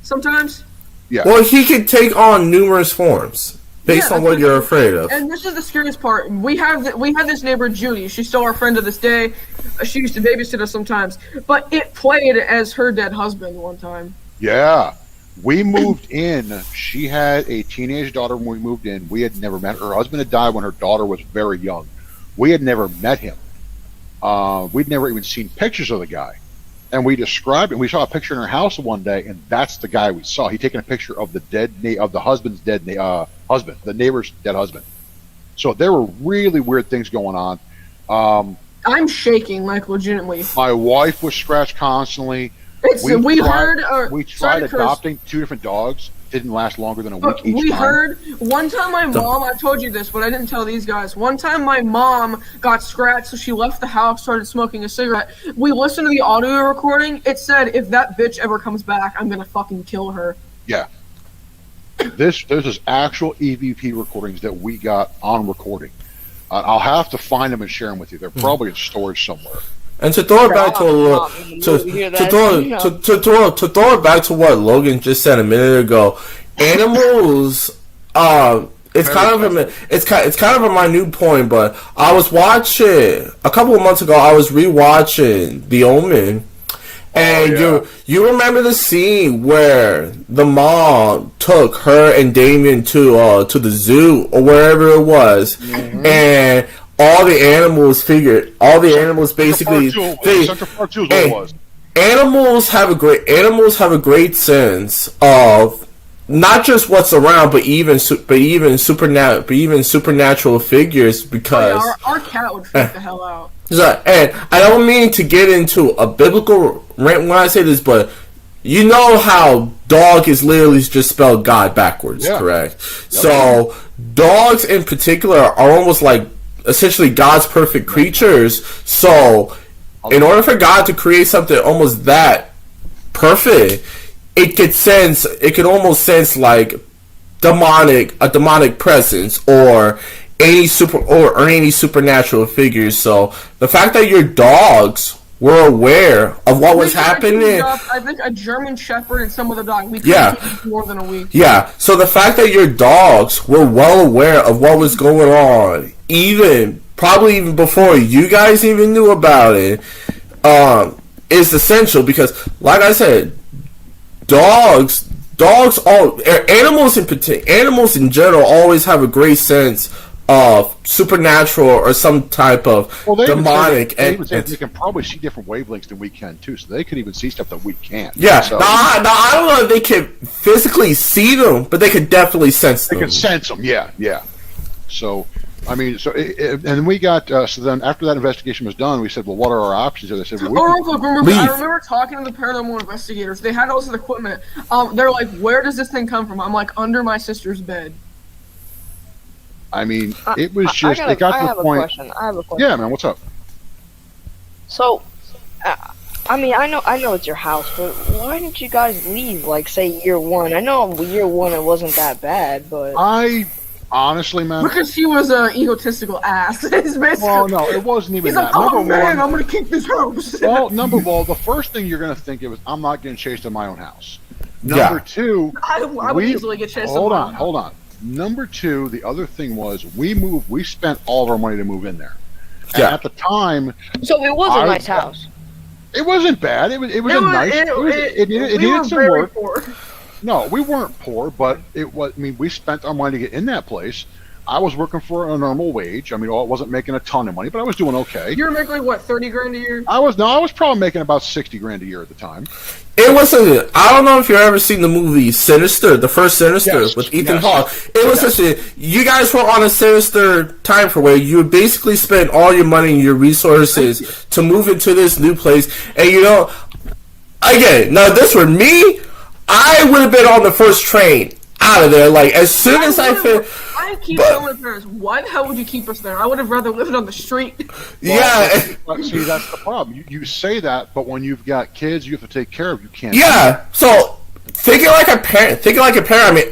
sometimes. Yeah, Well, he could take on numerous forms based Yeah, on what you're afraid of. And this is the scariest part. We had this neighbor Judy. She's still our friend to this day. She used to babysit us sometimes, but it played as her dead husband one time. yeah. We moved in. She had a teenage daughter when we moved in. We had never met her. Her husband had died when her daughter was very young. We had never met him. We'd never even seen pictures of the guy. And we described it. We saw a picture in her house one day, and that's the guy we saw. He'd taken a picture of the husband's dead husband, the neighbor's dead husband. So there were really weird things going on. I'm shaking, like legitimately. My wife was scratched constantly. We tried tried adopting 2 different dogs. Didn't last longer than a week But each we time. heard one time my mom, I told you this, but I didn't tell these guys. One time my mom got scratched, so she left the house, started smoking a cigarette. We listened to the audio recording. It said, if that bitch ever comes back, I'm gonna fucking kill her. Yeah. This is actual EVP recordings that we got on recording. I'll have to find them and share them with you. They're probably in storage somewhere. And to throw it back to to throw it back to what Logan just said a minute ago, animals. It's kind of a minute point, but I was watching a couple of months ago. I was rewatching The Omen, and you remember the scene where the mom took her and Damien to the zoo or wherever it was, and all the animals basically Central Park 2 is what it was. Animals have a great sense of not just what's around, but even supernatural figures. Because Our cat would freak the hell out. and I don't mean to get into a biblical rant when I say this, but you know how dog is literally just spelled God backwards, correct? So dogs in particular are almost like essentially God's perfect creatures. So in order for God to create something almost that perfect, it could almost sense like a demonic presence or any supernatural figures. So the fact that your dogs were aware of what was happening. I think a German Shepherd and some other dog. We Yeah. couldn't keep more than a week. Yeah, so the fact that your dogs were well aware of what was going on, probably even before you guys even knew about it, is essential because, like I said, animals in general always have a great sense of supernatural or some type of demonic. They can probably see different wavelengths than we can too, so they could even see stuff that we can't. Yeah, so, I don't know if they can physically see them, but they could definitely sense them. They can sense them. Yeah. So, I mean, and we got so then after that investigation was done, we said, well, what are our options? And they said, well, I remember talking to the paranormal investigators. They had all this equipment. They're like, "Where does this thing come from?" I'm like, "Under my sister's bed." I mean, it was just it got to the point. I have a question. Yeah, man, what's up? So, I mean, I know it's your house, but why didn't you guys leave? Like, say year one. I know year one it wasn't that bad, but I honestly, man. Because he was an egotistical ass. Well, no, it wasn't even He's that. like, Number man, one, I'm gonna keep this house. well, the first thing you're gonna think is, I'm not getting chased in my own house. Number two, I would easily get chased. Hold on. Number two, the other thing was we spent all of our money to move in there. And Yeah. at the time, so it was a nice house. it wasn't bad. It was a nice. It needed some work. Poor. No, we weren't poor, but it was. I mean, we spent our money to get in that place. I was working for a normal wage. I mean, I wasn't making a ton of money, but I was doing okay. You were making like what, 30 grand a year? I was probably making about 60 grand a year at the time. It wasn't. I don't know if you've ever seen the movie Sinister, the first Sinister Yes, with Ethan yes. Hawke. It was such a. You guys were on a sinister time for where you would basically spend all your money and your resources to move into this new place. And again, now if this were me, I would have been on the first train out of there. Like as soon as I fit. I keep telling my parents, why the hell would you keep us there? I would have rather lived on the street. Yeah. But see, that's the problem. You say that, but when you've got kids you have to take care of, you can't. Yeah. So thinking like a parent.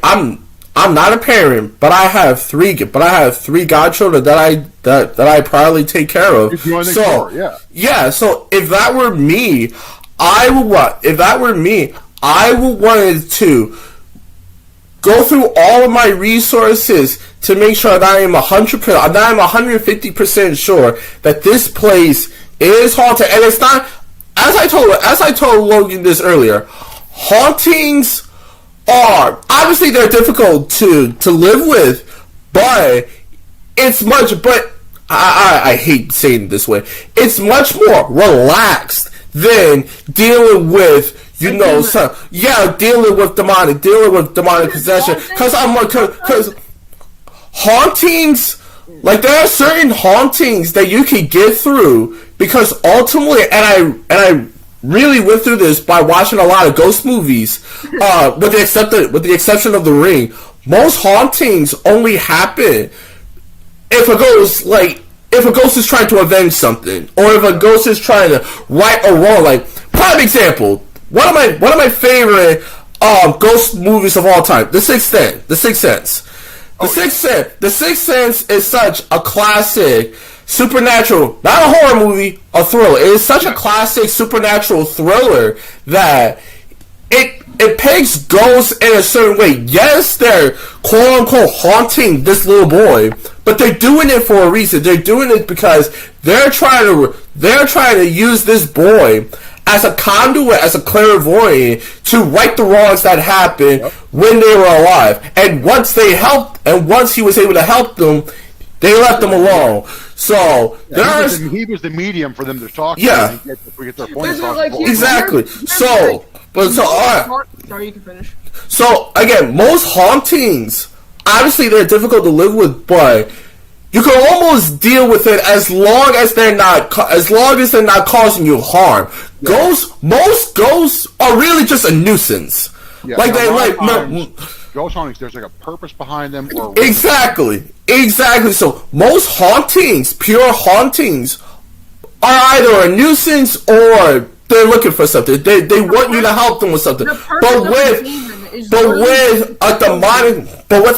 I mean, I'm not a parent, but I have three godchildren that I proudly take care of. Yeah. So if that were me, I would wanted to go through all of my resources to make sure that I am 150% sure that this place is haunted. And it's not, as I told Logan this earlier, hauntings are, obviously they're difficult to live with, but I hate saying it this way, it's much more relaxed than dealing with dealing with demonic possession. Because hauntings, like there are certain hauntings that you can get through because ultimately, and I really went through this by watching a lot of ghost movies, with the exception of The Ring. Most hauntings only happen if a ghost is trying to avenge something, or if a ghost is trying to right a wrong. Like prime example. One of my favorite ghost movies of all time, The Sixth Sense. The Sixth Sense is such a classic supernatural, not a horror movie, a thriller. It is such a classic supernatural thriller that it pegs ghosts in a certain way. Yes, they're quote unquote haunting this little boy, but they're doing it for a reason. They're doing it because they're trying to use this boy as a conduit, as a clairvoyant, to right the wrongs that happened when they were alive. And once he was able to help them, they left them alone. So he was the medium for them to talk. Yeah. To get their point across. Exactly. Sorry, you can finish. So again, most hauntings, obviously, they're difficult to live with, but you can almost deal with it as long as they're not causing you harm. Most ghosts are really just a nuisance. Yeah, ghost hauntings, there's like a purpose behind them. Exactly. So most hauntings, pure hauntings, are either a nuisance or they're looking for something. They want you to help them with something. The purpose of the demon is But literally- with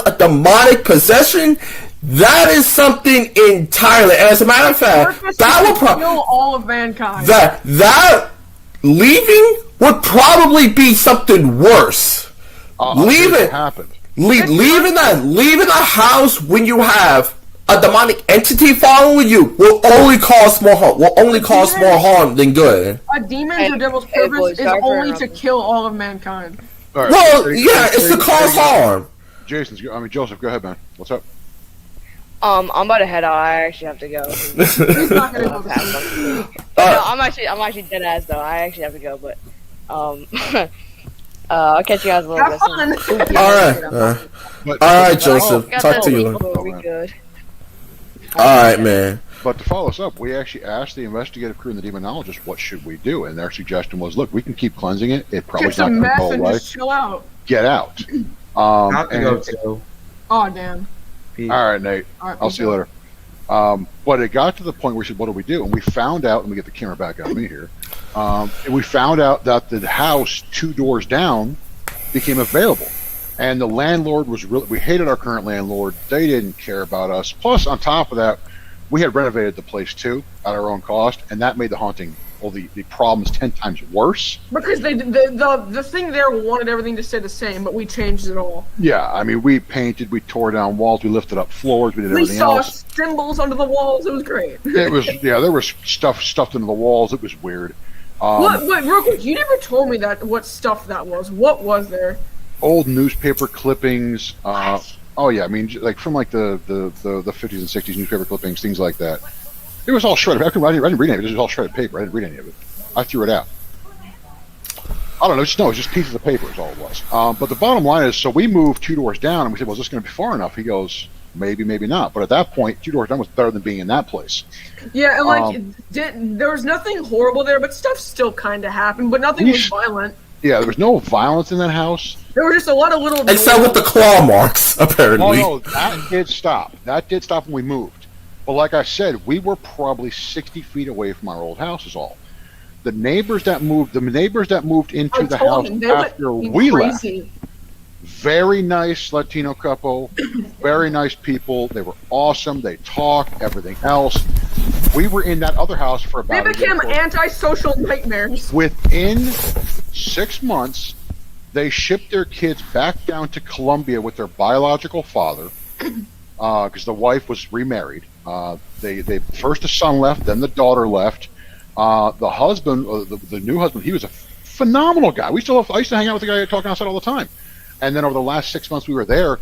a demonic possession, that is something entirely. As a matter of fact, purpose that is would to probably kill all of mankind. that leaving would probably be something worse. I'll Leave tell you what it. happened. Leaving a house when you have a demonic entity following you will only cause more harm. Will only cause more harm than good. A demon's or devil's Hey, purpose boys, is sorry for only to interrupting. kill all of mankind. All right, Well, say- yeah, it's say- to cause say- harm. Joseph, go ahead, man. What's up? I'm about to head out. I actually have to go. He's not gonna I'll go pass to on sleep. to you. But no, I'm actually dead ass though. I actually have to go, but I'll catch you guys a little Have bit. fun. All right, But, all right, Joseph. Got Talk that to you. week, but we good. All right, man. But to follow us up, we actually asked the investigative crew and the demonologist, what should we do? And their suggestion was, look, we can keep cleansing it. It probably Get not some going to meth go and away. just chill out. Get out. Not to go and- to. Oh damn. Peace. all right, Nate. All right, I'll see you later. But it got to the point where we said, what do we do? And we found out, let me get the camera back on me here. And we found out that the house 2 doors down became available. And the landlord was really, we hated our current landlord. They didn't care about us. Plus, on top of that, we had renovated the place too at our own cost. And that made the haunting, well, the problems 10 times worse. Because the thing there wanted everything to stay the same, but we changed it all. Yeah, I mean, we painted, we tore down walls, we lifted up floors, we did We everything saw else. symbols under the walls. It was great. It was, yeah, there was stuff stuffed into the walls. It was weird. What? Real quick, you never told me what stuff that was. What was there? Old newspaper clippings. Oh yeah, I mean, like from like the 50s and 60s newspaper clippings, things like that. It was all shredded. I didn't read any of it. It was all shredded paper. I didn't read any of it. I threw it out. I don't know. It was just pieces of paper is all it was. But the bottom line is, so we moved 2 doors down, and we said, well, is this going to be far enough? He goes, maybe, maybe not. But at that point, 2 doors down was better than being in that place. Yeah, and like there was nothing horrible there, but stuff still kind of happened. But nothing was violent. Yeah, there was no violence in that house. There were just a lot of little. Except with the claw marks, Oh apparently. no, that did stop. That did stop when we moved. But like I said, we were probably 60 feet away from our old house is all. The neighbors that moved into I the told house him, they went after we left, crazy. very nice Latino couple, very nice people. They were awesome. They talked, everything else. We were in that other house for They about a year. became antisocial nightmares. Within 6 months, they shipped their kids back down to Colombia with their biological father, because the wife was remarried. They first the son left, then the daughter left. The husband, the new husband, he was a phenomenal guy. I used to hang out with the guy talking outside all the time. And then over the last 6 months we were there,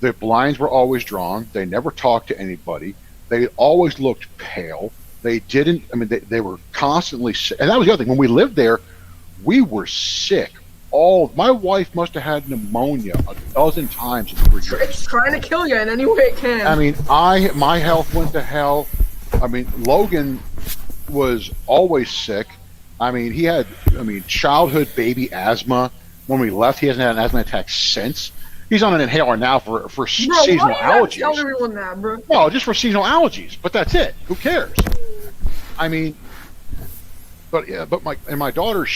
the blinds were always drawn. They never talked to anybody. They always looked pale. They didn't. I mean, they were constantly sick. And that was the other thing. When we lived there, we were sick. My wife must have had pneumonia a dozen times in 3 years. It's trying to kill you in any way it can. I mean, my health went to hell. I mean, Logan was always sick. I mean, he had childhood baby asthma. When we left, he hasn't had an asthma attack since. He's on an inhaler now for bro, seasonal why you tell allergies. everyone that, bro? No, just for seasonal allergies. But that's it. Who cares? I mean, but yeah, but my daughter,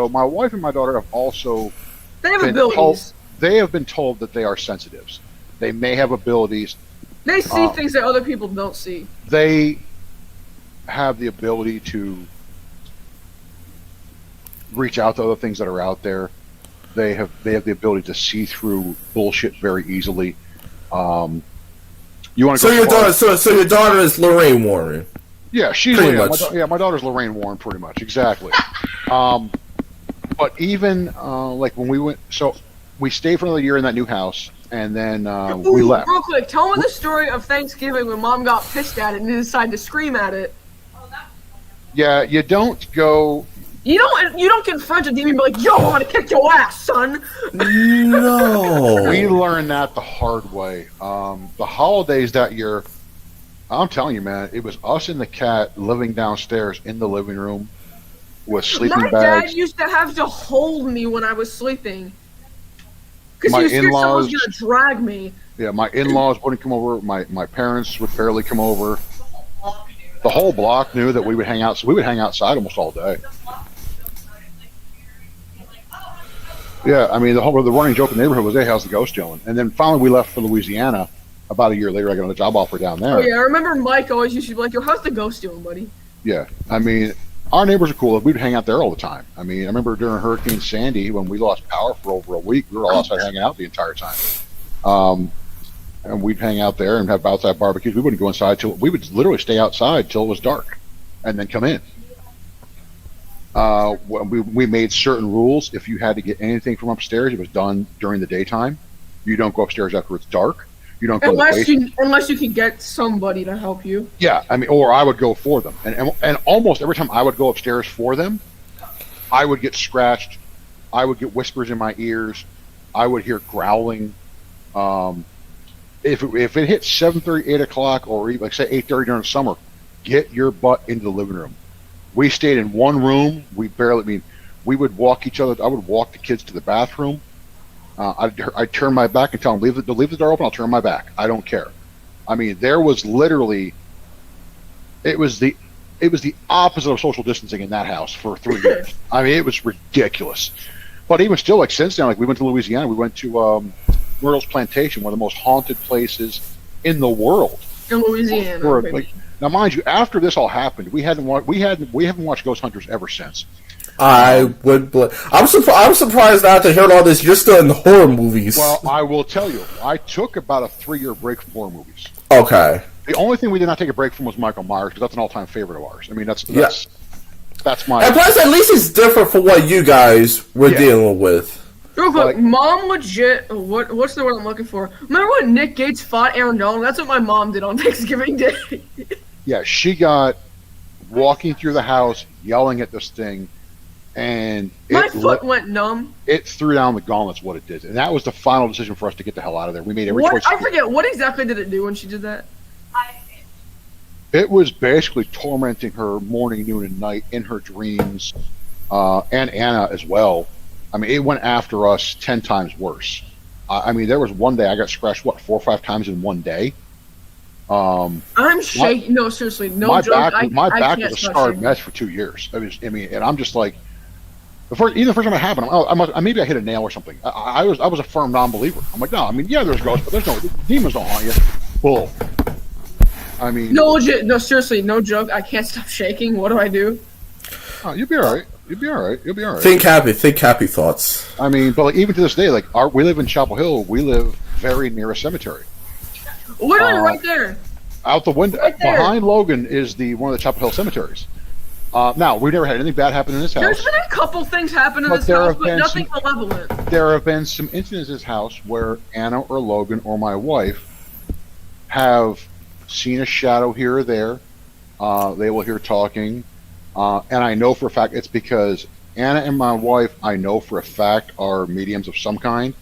my wife and my daughter have also They have been told, abilities. they have been told that they are sensitives. They may have abilities. They see things that other people don't see. They have the ability to reach out to other things that are out there. They have the ability to see through bullshit very easily. You want to So go your far- daughter, so your daughter is Lorraine Warren. Yeah, she's Pretty yeah, much. my daughter's Lorraine Warren, pretty much, exactly. But even like when we went, so we stayed for another year in that new house, and then we Ooh, left. Real quick, tell me the story of Thanksgiving when Mom got pissed at it and decided to scream at it. Yeah, you don't go. You don't confront a demon and be like, "Yo, I want to kick your ass, son." No. We learned that the hard way. The holidays that year, I'm telling you, man, it was us and the cat living downstairs in the living room with sleeping My bags. dad used to have to hold me when I was sleeping because My he was scared someone was in-laws- gonna drag me. Yeah, my in-laws wouldn't come over. My parents would barely come over. The whole block knew that we would hang out, so we would hang outside almost all day. Yeah, I mean the running joke in the neighborhood was, "Hey, how's the ghost doing?" And then finally we left for Louisiana. About a year later, I got a job offer down there. Oh yeah, I remember Mike always used to be like, "Yo, how's the ghost doing, buddy?" Yeah, I mean, our neighbors are cool. We'd hang out there all the time. I mean, I remember during Hurricane Sandy when we lost power for over a week, we were all outside hanging out the entire time. And we'd hang out there and have outside barbecues. We wouldn't go inside till we would literally stay outside till it was dark, and then come in. We made certain rules. If you had to get anything from upstairs, it was done during the daytime. You don't go upstairs after it's dark. You don't go Unless you can get somebody to help you. Yeah, I mean, or I would go for them, and almost every time I would go upstairs for them, I would get scratched. I would get whispers in my ears. I would hear growling. If it hit 7:30, 8 o'clock, or even, like say 8:30 during the summer, get your butt into the living room. We stayed in one room. We would walk each other. I would walk the kids to the bathroom. I'd turn my back and tell them, leave the door open. I'll turn my back. I don't care. I mean, there was literally, it was the opposite of social distancing in that house for 3 years. I mean, it was ridiculous. But even still, like since then, like we went to Louisiana, we went to Myrtle's Plantation, one of the most haunted places in the world. In Louisiana. Now, mind you, after this all happened, we haven't watched Ghost Hunters ever since. I'm surprised not to hear all this. You're still in the horror movies. Well, I will tell you, I took about a 3-year break from horror movies. Okay. The only thing we did not take a break from was Michael Myers, because that's an all-time favorite of ours. I mean, that's my. And plus, at least it's different from what you guys were dealing with. Real quick, mom legit. What's the word I'm looking for? Remember when Nick Gates fought Aaron Donald? That's what my mom did on Thanksgiving Day. Yeah, she got walking through the house, yelling at this thing. And my foot went numb. It threw down the gauntlets. What it did, and that was the final decision for us to get the hell out of there. We made every choice. I forget what exactly did it do when she did that. It was basically tormenting her morning, noon, and night in her dreams, and Anna as well. I mean, it went after us 10 times worse. I mean, there was one day I got scratched 4 or 5 times in one day. I'm shaking. No, seriously, no my joke. My back was a scarred mess for 2 years. I mean, and I'm just like. The first time it happened, maybe I hit a nail or something. I was a firm non-believer. I'm like, no, I mean, yeah, there's ghosts, but demons don't haunt you. Bull. I mean, no, legit, no, seriously, no joke. I can't stop shaking. What do I do? Oh, you'll be all right. You'll be all right. Think happy thoughts. I mean, but like, even to this day, like we live in Chapel Hill. We live very near a cemetery. Literally right there. Out the window, right behind Logan is one of the Chapel Hill cemeteries. Now, we've never had anything bad happen in this house. There's been a couple things happen in this house, but nothing malevolent. There have been some incidents in this house where Anna or Logan or my wife have seen a shadow here or there. They will hear talking. And I know for a fact it's because Anna and my wife, I know for a fact, are mediums of some kind.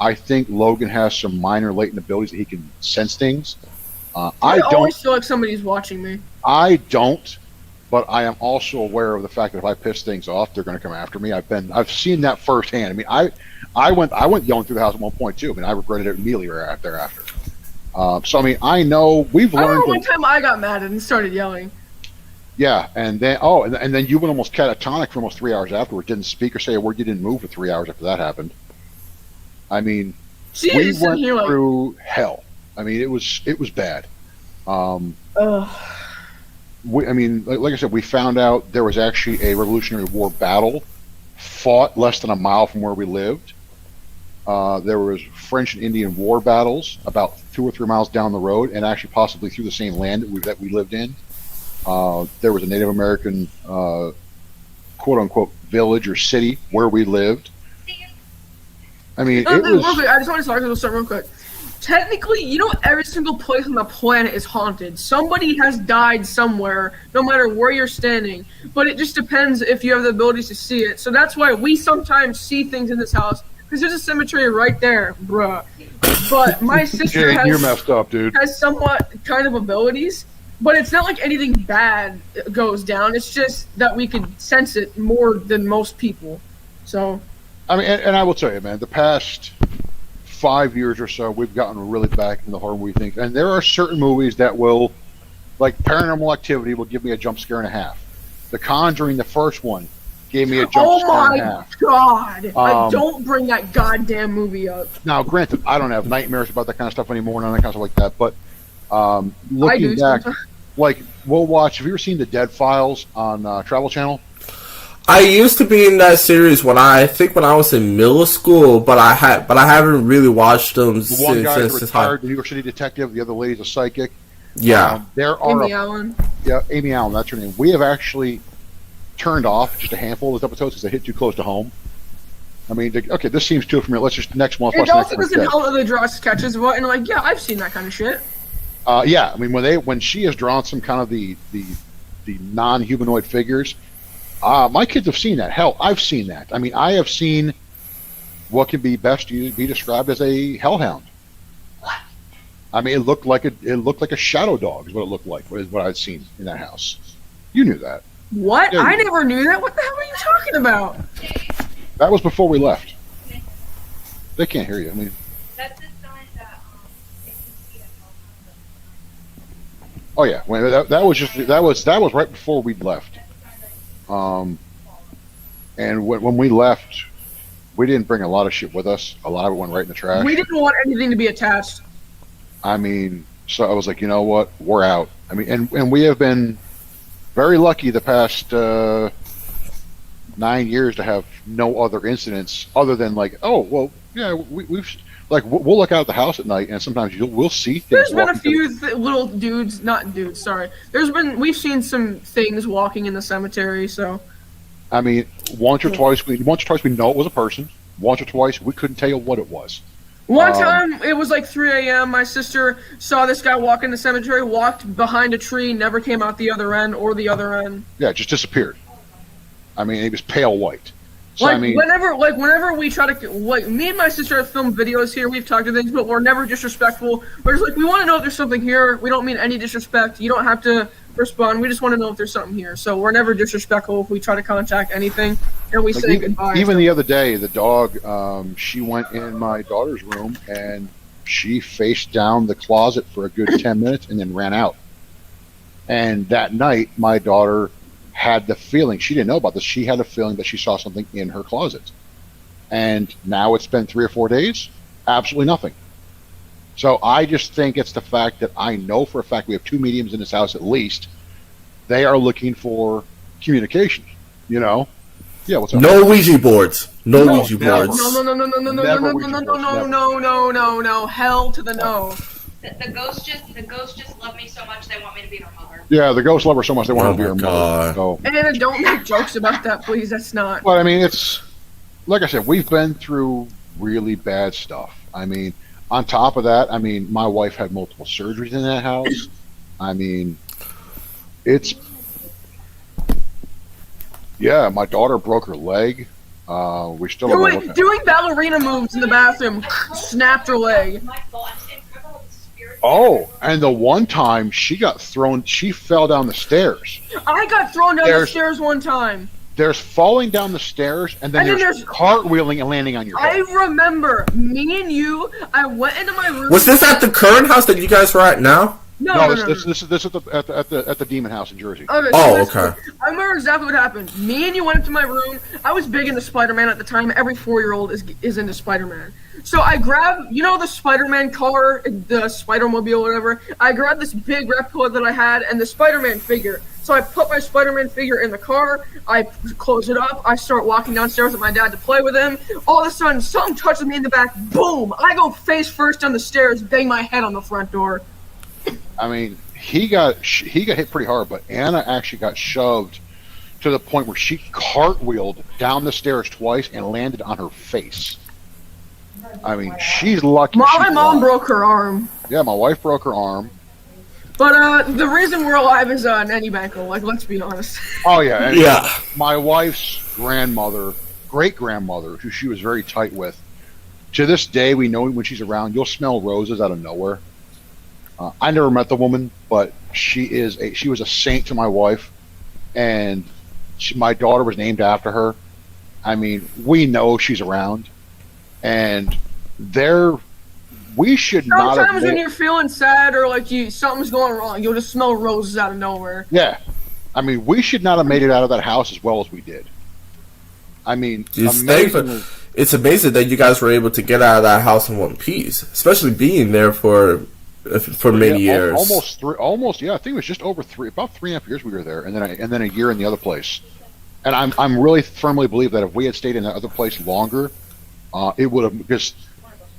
I think Logan has some minor latent abilities that he can sense things. I always feel like somebody's watching me. I don't. But I am also aware of the fact that if I piss things off, they're going to come after me. I've seen that firsthand. I mean, I went yelling through the house at one point too. I mean, I regretted it immediately right thereafter. So I mean, I know we've learned. I remember one time I got mad and started yelling. Yeah, and then you went almost catatonic for almost 3 hours afterward. Didn't speak or say a word. You didn't move for 3 hours after that happened. I mean, we went through hell. I mean, it was bad. I mean, like I said, we found out there was actually a Revolutionary War battle fought less than a mile from where we lived. There was French and Indian war battles about 2 or 3 miles down the road, and actually possibly through the same land that we lived in. There was a Native American quote-unquote village or city where we lived. I mean, it was... I just want to talk about something real quick. Technically, you know, every single place on the planet is haunted. Somebody has died somewhere, no matter where you're standing. But it just depends if you have the abilities to see it. So that's why we sometimes see things in this house, because there's a cemetery right there, bruh. But my sister you're messed up, dude. Has somewhat kind of abilities, but it's not like anything bad goes down. It's just that we could sense it more than most people. So, I mean, and I will tell you, man, the past 5 years or so, we've gotten really back in the horror movie thing. And there are certain movies that will, like Paranormal Activity, will give me a jump scare and a half. The Conjuring, the first one, gave me a jump Oh scare and a my half. god! Um, Don't bring that goddamn movie up. Now, granted, I don't have nightmares about that kind of stuff anymore, none of that kind of stuff like that. But I looking do back, sometimes. like we'll watch. Have you ever seen the Dead Files on Travel Channel? I used to be in that series when I was in middle school, but I haven't really watched them The one guy's a since retired New York City detective. The other lady's a psychic. Yeah. There are Amy Allen. Amy Allen. That's her name. We have actually turned off just a handful of those episodes because they hit too close to home. I mean, okay, this seems too familiar. Let's just next month. It watch also next doesn't month. help that they draw sketches of what, and like, yeah, I've seen that kind of shit. Yeah, I mean when she has drawn some kind of the non-humanoid figures, my kids have seen that. Hell, I've seen that. I mean, I have seen what can be best be described as a hellhound. I mean, it looked like a shadow dog is what it looked like. Is what I'd seen in that house. You knew that. What? Yeah, I you- never knew that. What the hell are you talking about? That was before we left. They can't hear you. I mean, That's the sign that it can see us all. oh yeah, that was right before we left. And when we left, we didn't bring a lot of shit with us. A lot of it went right in the trash. We didn't want anything to be attached. I mean, so I was like, you know what, we're out. I mean, and we have been very lucky the past 9 years to have no other incidents other than like, oh well, yeah, we've like we'll look out at the house at night and sometimes we'll see things. There's been a walking through- few little dudes, not dudes, sorry. We've seen some things walking in the cemetery, so. I mean, once or twice we know it was a person. Once or twice we couldn't tell you what it was. One time, it was like 3 a.m., my sister saw this guy walk in the cemetery, walked behind a tree, never came out the other end or the other end. Yeah, it just disappeared. I mean, he was pale white. So Like, I mean, whenever we try to, like, me and my sister have filmed videos here, we've talked to things, but we're never disrespectful. We're just like, we want to know if there's something here. We don't mean any disrespect. You don't have to respond. We just want to know if there's something here. So we're never disrespectful if we try to contact anything, and we like, say goodbye. even the other day, the dog, she went in my daughter's room and she faced down the closet for a good 10 minutes and then ran out. And that night, my daughter had the feeling, she didn't know about this, she had a feeling that she saw something in her closet. And now it's been 3 or 4 days, absolutely nothing. So I just think it's the fact that I know for a fact we have 2 mediums in this house at least. They are looking for communication, you know? Yeah, what's up? No Ouija boards. No Ouija no, boards. No, no, no, no, no, no, no, Never no, no, Ouija no, boards, no, never. no, no, no, no, hell to the no. The ghosts just love me so much they want me to be their mother. Yeah, the ghost love her so much they want Oh to be my her mother. God. So, Anna, don't make jokes about that, please. That's not. well, I mean, it's like I said, we've been through really bad stuff. I mean, on top of that, I mean, my wife had multiple surgeries in that house. I mean, it's yeah. My daughter broke her leg. We still don't know what Doing ballerina moves in the bathroom, snapped her leg. My fault. I didn't remember all the spirits. Oh, and the one time she fell down the stairs. I got thrown down the There's- stairs one time. There's falling down the stairs, and then, And then there's there's- cartwheeling and landing on your I head. remember me and you. I went into my room. Was this at the current house that you guys are at now? No, This is at the Demon House in Jersey. Okay, Oh, listen, okay. I remember exactly what happened. Me and you went into my room. I was big into Spider-Man at the time. Every 4-year-old is into Spider-Man. So I grabbed, you know, the Spider-Man car, the Spider-Mobile, whatever. I grabbed this big replica that I had and the Spider-Man figure. So I put my Spider-Man figure in the car. I close it up. I start walking downstairs with my dad to play with him. All of a sudden, something touches me in the back. Boom! I go face first down the stairs, bang my head on the front door. I mean, he got hit pretty hard, but Anna actually got shoved to the point where she cartwheeled down the stairs twice and landed on her face. I mean, she's lucky. My she's mom alive. broke her arm. Yeah, my wife broke her arm. But the reason we're alive is Nanny Banko. Like, let's be honest. Oh yeah, and Yeah. my wife's grandmother, great grandmother, who she was very tight with. To this day, we know when she's around, you'll smell roses out of nowhere. I never met the woman, but she was a saint to my wife, and my daughter was named after her. I mean, we know she's around, and we should not have. Sometimes when you're feeling sad or like something's going wrong, you'll just smell roses out of nowhere. Yeah, I mean, we should not have made it out of that house as well as we did. I mean, Just amazingly, it's amazing that you guys were able to get out of that house in one piece, especially being there for many years. almost three. Almost, yeah. I think it was just over about 3.5 years we were there, and then a year in the other place. And I'm really firmly believe that if we had stayed in that other place longer, it would have, because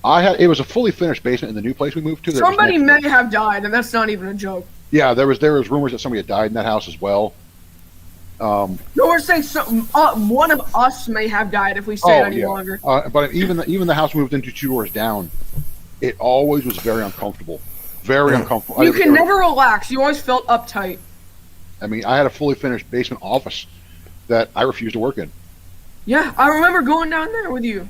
it was a fully finished basement in the new place we moved to. that was Somebody next- may have died, and that's not even a joke. Yeah, there was rumors that somebody had died in that house as well. No, we're saying one of us may have died if we stayed any longer. But even the house we moved into 2 doors down, it always was very uncomfortable. Very uncomfortable. You can never relax. You always felt uptight. I mean, I had a fully finished basement office that I refused to work in. Yeah, I remember going down there with you.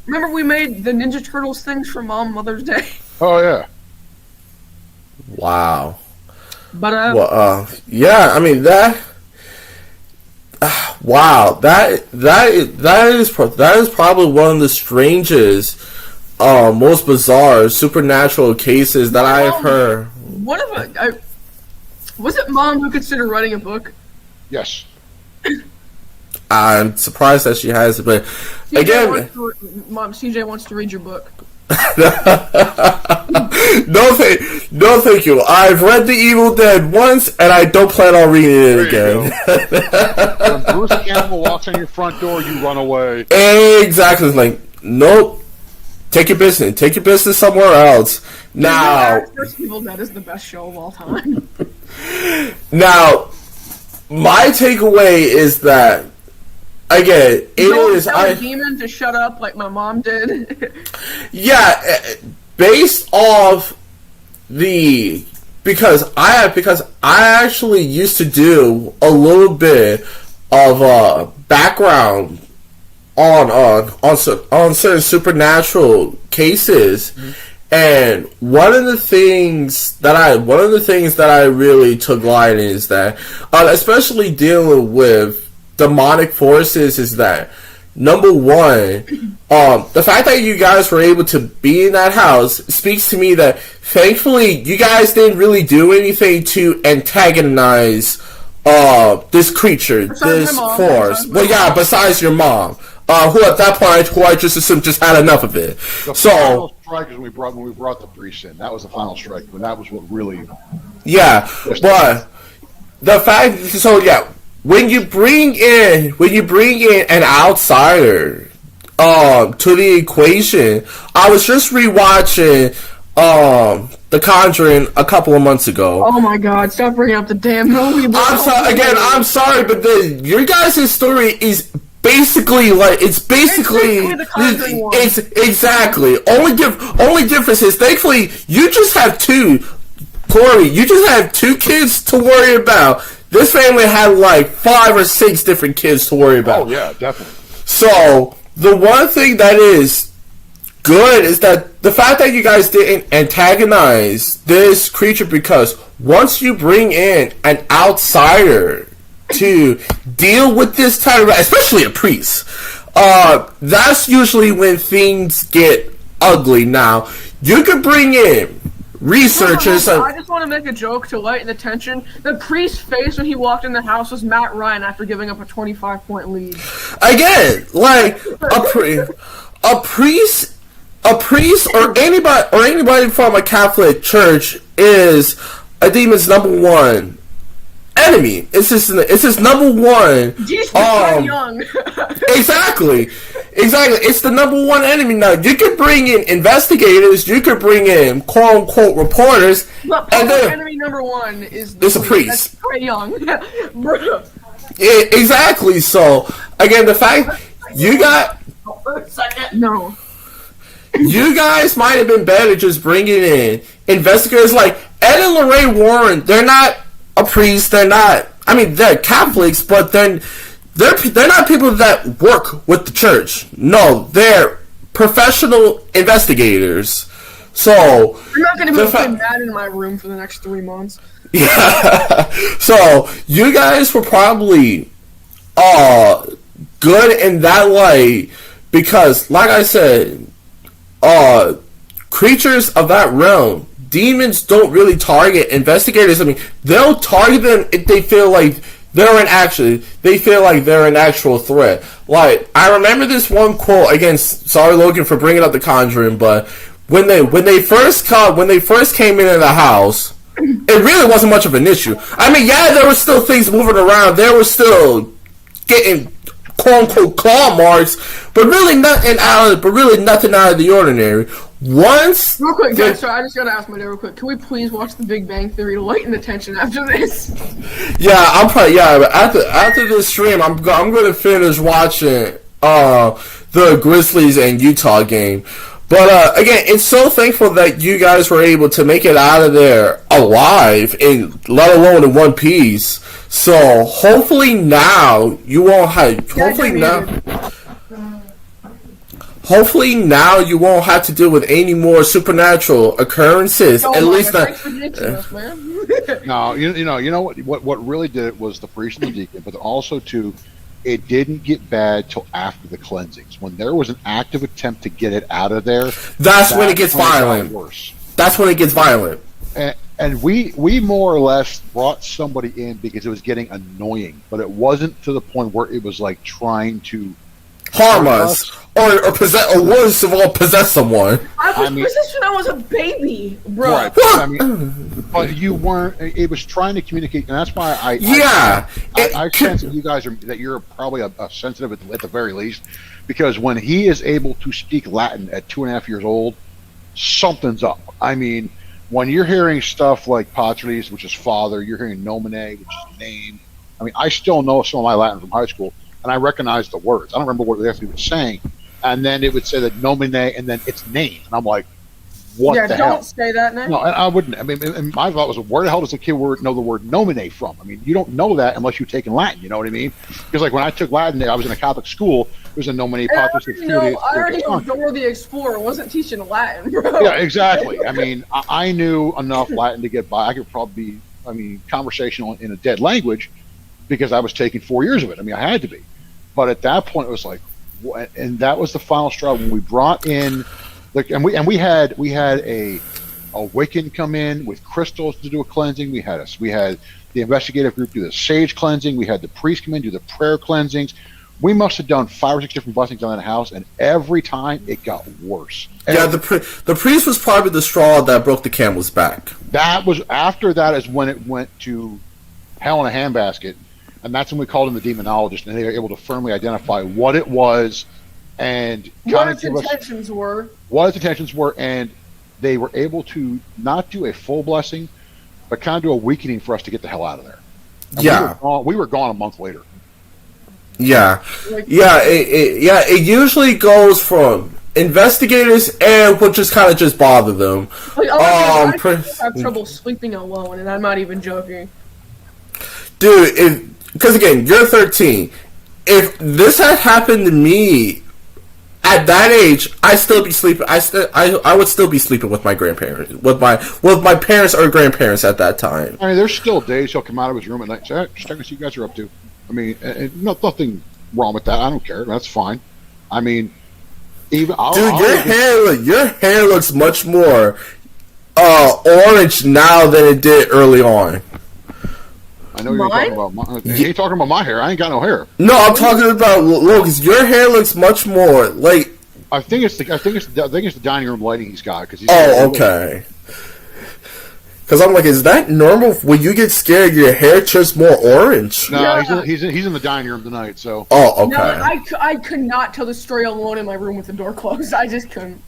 Remember we made the Ninja Turtles things for Mother's Day? Oh yeah. Wow. But Yeah, I mean that. Wow, that is probably one of the strangest, most bizarre supernatural cases that I have heard. One of was it Mom who considered writing a book? Yes. I'm surprised that she has it, but CJ again, Mom, CJ wants to read your book. no, thank you. I've read The Evil Dead once, and I don't plan on reading it again. When Bruce Campbell walks in your front door, you run away. Exactly. It's like, nope. Take your business somewhere else. Now, First Evil Dead is the best show of all time. now, my takeaway is that, again, You don't tell a demon to shut up like my mom did. yeah, based off because I actually used to do a little bit of background on certain supernatural cases. Mm-hmm. And one of the things that I really took light in is that, especially dealing with demonic forces, is that, number one, the fact that you guys were able to be in that house speaks to me that, thankfully, you guys didn't really do anything to antagonize this creature, this force. Well, yeah, besides your mom, who at that point, I just assumed just had enough of it. The final strike is when we brought the priest in. That was the final strike, and that was what really. Yeah, but the fact, so yeah. When you bring in an outsider to the equation, I was just rewatching The Conjuring a couple of months ago. Oh my God! Stop bringing up the damn movie. I'm sorry, but your guys' story is basically The Conjuring one. it's exactly only difference is, thankfully, you just have two. Corey, you just have 2 kids to worry about. This family had like 5 or 6 different kids to worry about. Oh yeah, definitely. So the one thing that is good is that the fact that you guys didn't antagonize this creature, because once you bring in an outsider to deal with this type of, especially a priest, that's usually when things get ugly. Now, you could bring in researchers. I just want to make a joke to lighten the tension. The priest's face when he walked in the house was Matt Ryan after giving up a 25-point lead. Again, like a priest, or anybody from a Catholic church is a demon's number one enemy. It's his number one. Jesus, young. Exactly. It's the number one enemy. Now, you could bring in investigators, you could bring in quote-unquote reporters, But and then enemy number one is a priest. That's Trae Young. Bro. Yeah, exactly. So, again, the fact you guys might have been better just bringing in investigators like Ed and Lorraine Warren. They're not a priest. They're Catholics, but then they're not people that work with the church. No, they're professional investigators. So I'm not going to be playing that in my room for the next 3 months. Yeah. So you guys were probably good in that light, because, like I said, creatures of that realm, demons don't really target investigators. I mean, they'll target them if they feel like they feel like they're an actual threat. Like, I remember this one quote, again, sorry Logan for bringing up The Conjuring, but when they first came into the house, it really wasn't much of an issue. I mean, yeah, there were still things moving around. There were still getting quote-unquote claw marks, but really nothing out of the ordinary. Once, real quick, guys, sorry, I just gotta ask my dad real quick. Can we please watch The Big Bang Theory to lighten the tension after this? but after this stream, I'm gonna finish watching the Grizzlies and Utah game. But again, it's so thankful that you guys were able to make it out of there alive, and let alone in one piece. So hopefully now you won't have. Hopefully now you won't have to deal with any more supernatural occurrences. Oh At least God, that. thanks for ditching us, man. No, you know what really did it was the priest and the deacon, but also too, it didn't get bad till after the cleansings. When there was an active attempt to get it out of there, That's when it gets got violent. worse. That's when it gets violent. And we more or less brought somebody in because it was getting annoying, but it wasn't to the point where it was like trying to Harm us. Or possess, or worse of all, possess someone. I was possessed when I was a baby, bro. Right. I mean, but you weren't. It was trying to communicate, and that's why I sense that you guys that you're probably a sensitive at the very least, because when he is able to speak Latin at 2.5 years old, something's up. I mean, when you're hearing stuff like Patris, which is father, you're hearing nomine, which is name. I mean, I still know some of my Latin from high school, and I recognize the words. I don't remember what they actually were saying. And then it would say that nomine, and then its name. And I'm like, what the hell? Yeah, don't say that, Nick. No, and I wouldn't. I mean, and my thought was, where the hell does a kid know the word nomine from? I mean, you don't know that unless you've taken Latin, you know what I mean? Because, like, when I took Latin, I was in a Catholic school, there was a nomine patris et I already know Dora the Explorer wasn't teaching Latin, bro. Yeah, exactly. I mean, I knew enough Latin to get by. I could probably be, conversational in a dead language because I was taking 4 years of it. I mean, I had to be. But at that point, it was like, and that was the final straw when we brought in, and we had a Wiccan come in with crystals to do a cleansing. We had the investigative group do the sage cleansing. We had the priest come in do the prayer cleansings. We must have done 5 or 6 different blessings on that house, and every time it got worse. Yeah, the priest was probably the straw that broke the camel's back. That was after that is when it went to hell in a handbasket. And that's when we called him the demonologist, and they were able to firmly identify what it was and what its intentions were. And they were able to not do a full blessing, but kind of do a weakening for us to get the hell out of there. And we were gone a month later. Yeah, it usually goes from investigators and will just kind of just bother them. Like, I have trouble sleeping alone, and I'm not even joking. Dude, because again, you're 13. If this had happened to me at that age, I'd still be sleeping. I would still be sleeping with my grandparents, with my parents or grandparents at that time. I mean, there's still days he'll come out of his room at night and say, hey, just checking what you guys are up to. I mean, nothing wrong with that. I don't care. That's fine. I mean, your hair looks much more orange now than it did early on. I know you're talking about you ain't talking about my hair. I ain't got no hair. No, I'm talking about Logan's. Your hair looks much more like. I think it's the dining room lighting he's got. Okay. Because I'm like, is that normal? When you get scared, your hair turns more orange. No, Yeah. he's in the dining room tonight. So. Oh, okay. No, I could not tell the story alone in my room with the door closed. I just couldn't.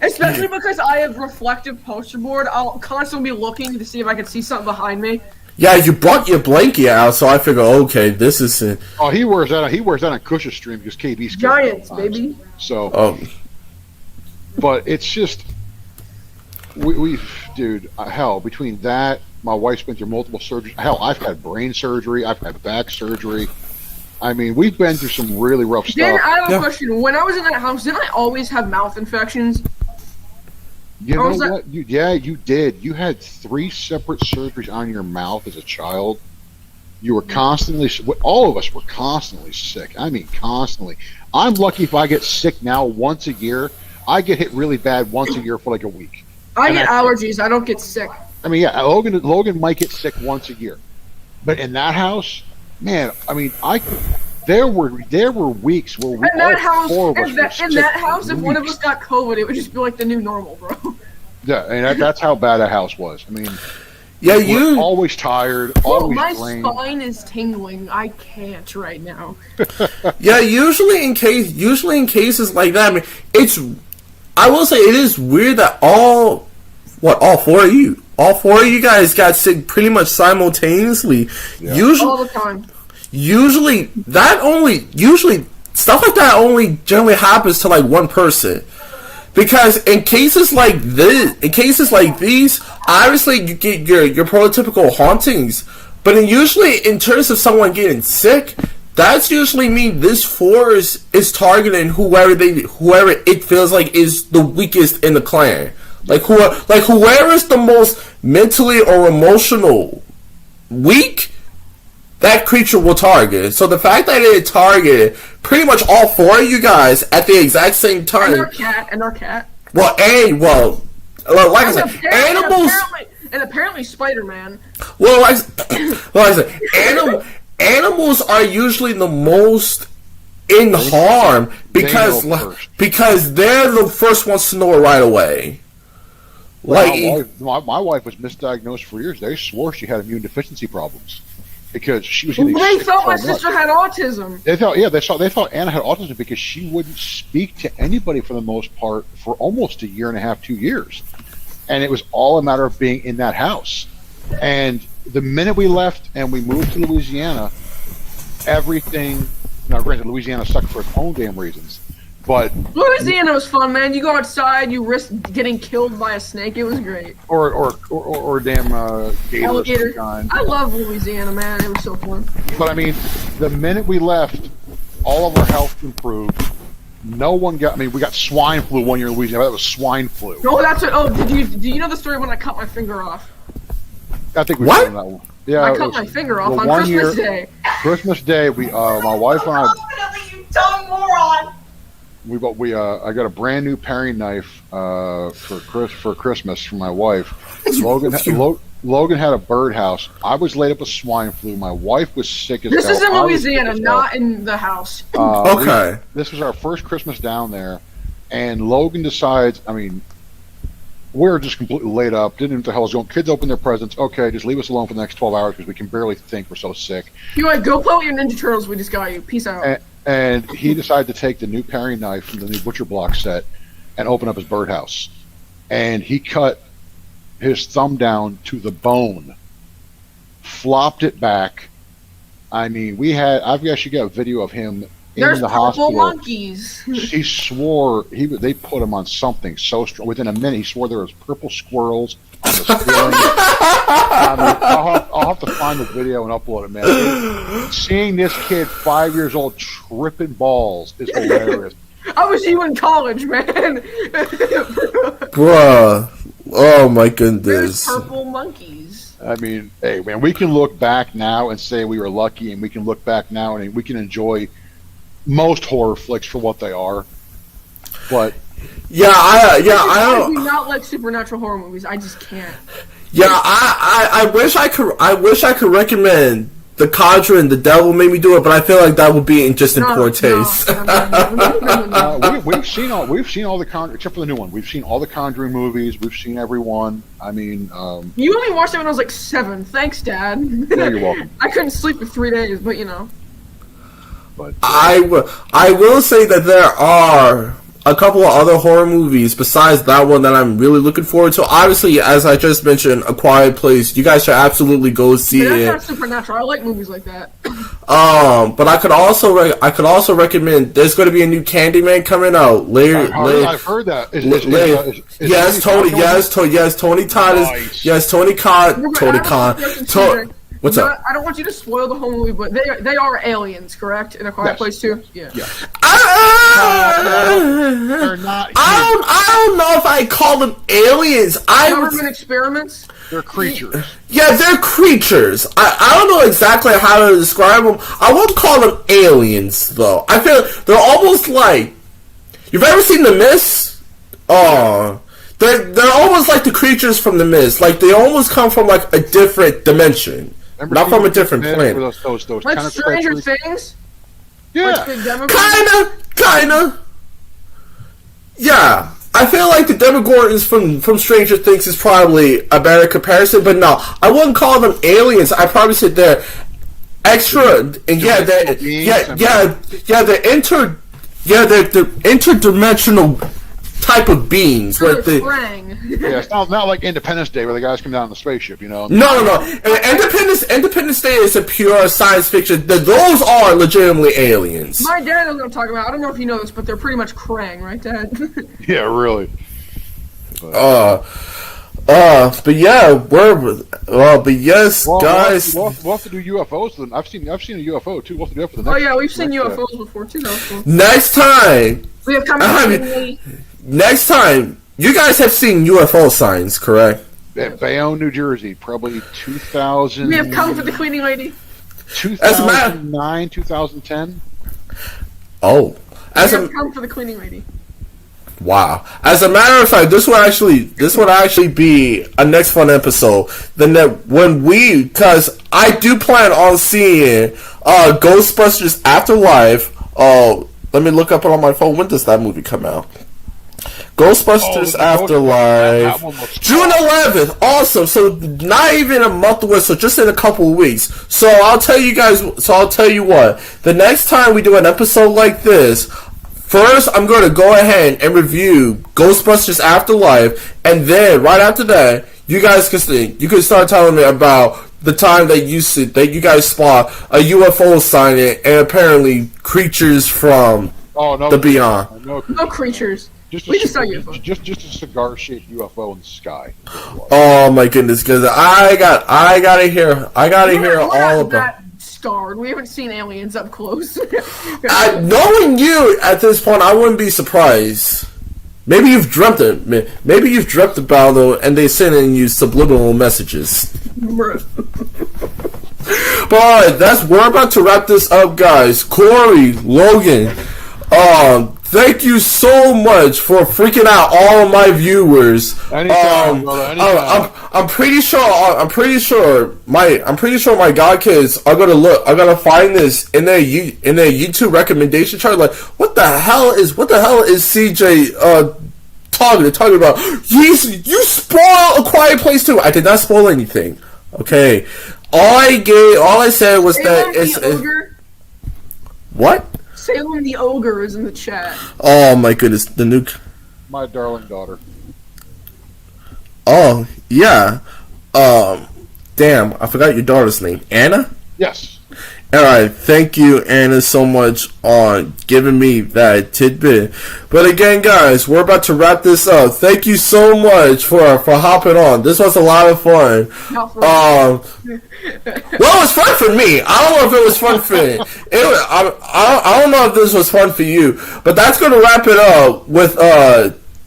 Especially because I have reflective poster board. I'll constantly be looking to see if I can see something behind me. Yeah, you brought your blanket out, so I figure, okay, this is. Oh, he wears that on Cush's stream because KB's Giants, baby. So. But it's just, dude, hell, between that, my wife's been through multiple surgeries. Hell, I've had brain surgery. I've had back surgery. I mean, we've been through some really rough stuff. I have a question. When I was in that house, didn't I always have mouth infections? You know what? You did. You had 3 separate surgeries on your mouth as a child. You were constantly, all of us were constantly sick. I mean, constantly. I'm lucky if I get sick now once a year. I get hit really bad once a year for like a week. I get allergies. I don't get sick. I mean, yeah, Logan might get sick once a year. But in that house, man, I mean, there were weeks where we In that all four of us in were that sick house, for if one of weeks. us got COVID, it would just be like the new normal, bro. Yeah, and that's how bad that house was. I mean, Yeah, we're always tired, Bro, always my drained. spine is tingling. I can't right now. Yeah, usually in cases like that, I mean, I will say it is weird that all four of you guys got sick pretty much simultaneously. Yeah. All the time. Usually stuff like that only generally happens to like one person. Because in cases like these, obviously you get your prototypical hauntings, but usually in terms of someone getting sick, that's usually mean this force is targeting whoever it feels like is the weakest in the clan, like whoever is the most mentally or emotional weak. That creature will target. So the fact that it targeted pretty much all four of you guys at the exact same And time. our cat. Like I said, animals. And apparently Spider-Man. Well, like I said, animals are usually the most in harm because They know first. because they're the first ones to know it right away. Like, My wife was misdiagnosed for years. They swore she had immune deficiency problems because she was getting They sick thought so my much. sister had autism. They thought Anna had autism because she wouldn't speak to anybody for the most part for almost a year and a half, 2 years, and it was all a matter of being in that house. And the minute we left and we moved to Louisiana, everything. Now, granted, Louisiana sucked for its own damn reasons, but Louisiana was fun, man. You go outside, you risk getting killed by a snake. It was great. or damn gators. Alligator. Kind. I love Louisiana, man. It was so fun. But I mean, the minute we left, all of our health improved. No one got. I mean, we got swine flu one year in Louisiana. That was swine flu. Oh, that's it. Oh, do you know the story when I cut my finger off? I think we What? done that one. Yeah, I it cut was my finger off the on one Christmas year- Day. Christmas Day, we my wife and I Ultimately, you dumb moron. I got a brand new paring knife for Christmas for my wife. Logan had a birdhouse. I was laid up with swine flu. My wife was sick as This hell. is in I was sick Louisiana, as hell. not in the house. Okay. This was our first Christmas down there, and Logan decides. I mean, we're just completely laid up. Didn't know what the hell was going. Kids open their presents. Okay, just leave us alone for the next 12 hours because we can barely think. We're so sick. You like go play with your Ninja Turtles. We just got you. Peace out. And he decided to take the new paring knife from the new Butcher Block set and open up his birdhouse. And he cut his thumb down to the bone, flopped it back. I mean, I've actually got a video of him There's in the purple hospital. monkeys. He swore they put him on something so strong. Within a minute, he swore there was purple squirrels on the ceiling. I mean, I'll have to find the video and upload it, man. Seeing this kid 5 years old tripping balls is hilarious. I was you in college, man. bruh. Oh my There's goodness. purple monkeys. I mean, hey, man, we can look back now and say we were lucky, and we can look back now and we can enjoy most horror flicks for what they are. But Yeah, I I don't. do not like supernatural horror movies. I just can't. Yeah, I wish I could recommend The Conjuring, The Devil Made Me Do It, but I feel like that would be in poor taste. No. we've seen all the except for the new one. We've seen all the Conjuring movies. We've seen every one. I mean, You only watched it when I was like 7. Thanks, Dad. yeah, you're welcome. I couldn't sleep for 3 days, but you know. But I will say that there are a couple of other horror movies besides that one that I'm really looking forward to. Obviously, as I just mentioned, A Quiet Place. You guys should absolutely go see But that's it. not supernatural. I like movies like that. But I could also recommend. There's going to be a new Candyman coming out later. I've heard that. Yes, Tony. Yes, Tony Todd is. Nice. Yes, Tony Khan. Tony Khan. What's up? I don't want you to spoil the whole movie, but they are aliens, correct? In A Quiet Yes. Place too. Yeah. They're not. I don't know if I call them aliens. Government experiments. They're creatures. Yeah, they're creatures. I don't know exactly how to describe them. I won't call them aliens, though. I feel they're almost like... You've ever seen The Mist? Oh, they're almost like the creatures from The Mist. Like, they almost come from, like, a different dimension. Remember not from a Steve different Smith planet. with those Like tentacle Stranger creatures? Things? Yeah. Like the Demogorgon? Kinda. Yeah, I feel like the Demogorgons from Stranger Things is probably a better comparison, but no, I wouldn't call them aliens. I probably said they're extra, and yeah, they're they're interdimensional type of beings. They're But they, Krang. Yeah, it's not like Independence Day where the guys come down in the spaceship, you know. no. Independence Day is a pure science fiction. Those are legitimately aliens. My dad knows what I'm talking about. I don't know if you know this, but they're pretty much Krang, right, Dad? Yeah, really. But yeah, but yes, Well, guys. we'll have to do UFOs. Then I've seen a UFO too. We'll have to do it for the Oh next. yeah, we've seen next, UFOs before too. That was cool. Next time, We have next time, you guys have seen UFO signs, correct? At Bayonne, New Jersey, probably 2000. We have come for the cleaning lady. 2009, 2010. Oh, We have come for the cleaning lady. wow. As a matter of fact, this would actually be a next fun episode. Then because I do plan on seeing Ghostbusters Afterlife. Let me look up it on my phone. When does that movie come out? Ghostbusters Afterlife, June 11th. Awesome. So not even a month away. So just in a couple of weeks. So I'll tell you guys. So I'll tell you what. The next time we do an episode like this, first I'm going to go ahead and review Ghostbusters Afterlife, and then right after that, you guys can start telling me about the time that you guys spot a UFO signing and apparently creatures from the beyond. No creatures. Just We just saw UFO. Just a cigar-shaped UFO in the sky. Oh my goodness, because I gotta hear We're all not about. that scarred. We haven't seen aliens up close. Knowing you at this point, I wouldn't be surprised. Maybe you've dreamt it. Maybe you've dreamt about them, and they sending you subliminal messages. But alright, we're about to wrap this up, guys. Corey, Logan, thank you so much for freaking out all of my viewers. Anytime, brother, anytime. I'm pretty sure my god kids are gonna find this in their YouTube recommendation chart. Like, what the hell is CJ talking about? You spoil A Quiet Place too. I did not spoil anything. Okay, all I said was that it's what? Salem the Ogre is in the chat. Oh my goodness, the nuke. My darling daughter. Oh yeah. Damn, I forgot your daughter's name. Anna? Yes. Alright, thank you, Anna, so much on giving me that tidbit. But again, guys, we're about to wrap this up. Thank you so much for hopping on. This was a lot of fun. Well, it was fun for me. I don't know if it was fun for I don't know if this was fun for you. But that's going to wrap it up with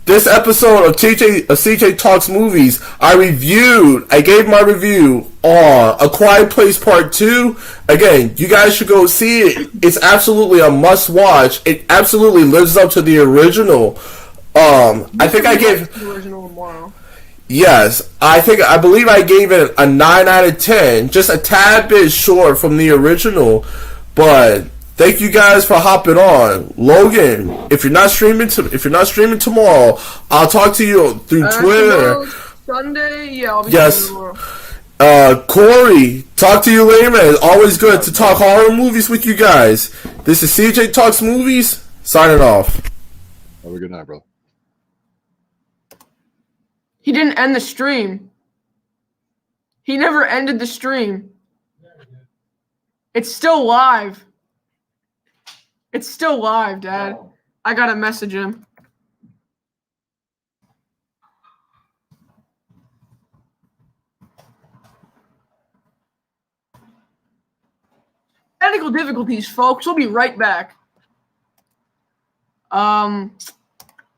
this episode of CJ Talks Movies. I gave my review on A Quiet Place Part 2. Again, you guys should go see it. It's absolutely a must watch. It absolutely lives up to the original. I think I gave the original tomorrow. Yes, I believe I gave it a 9 out of 10. Just a tad bit short from the original, but thank you guys for hopping on. Logan, if you're not streaming tomorrow, I'll talk to you through Twitter. Sunday, yeah, I'll be Yes. tomorrow. Corey, talk to you later, man. It's always good to talk horror movies with you guys. This is CJ Talks Movies, signing off. Have a good night, brother. He didn't end the stream. He never ended the stream. It's still live. It's still live, Dad. I gotta message him. Technical difficulties, folks. We'll be right back.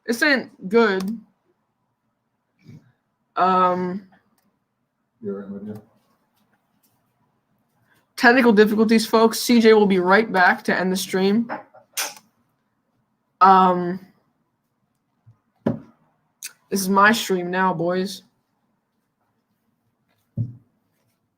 This ain't good. Technical difficulties, folks. CJ will be right back to end the stream. This is my stream now, boys.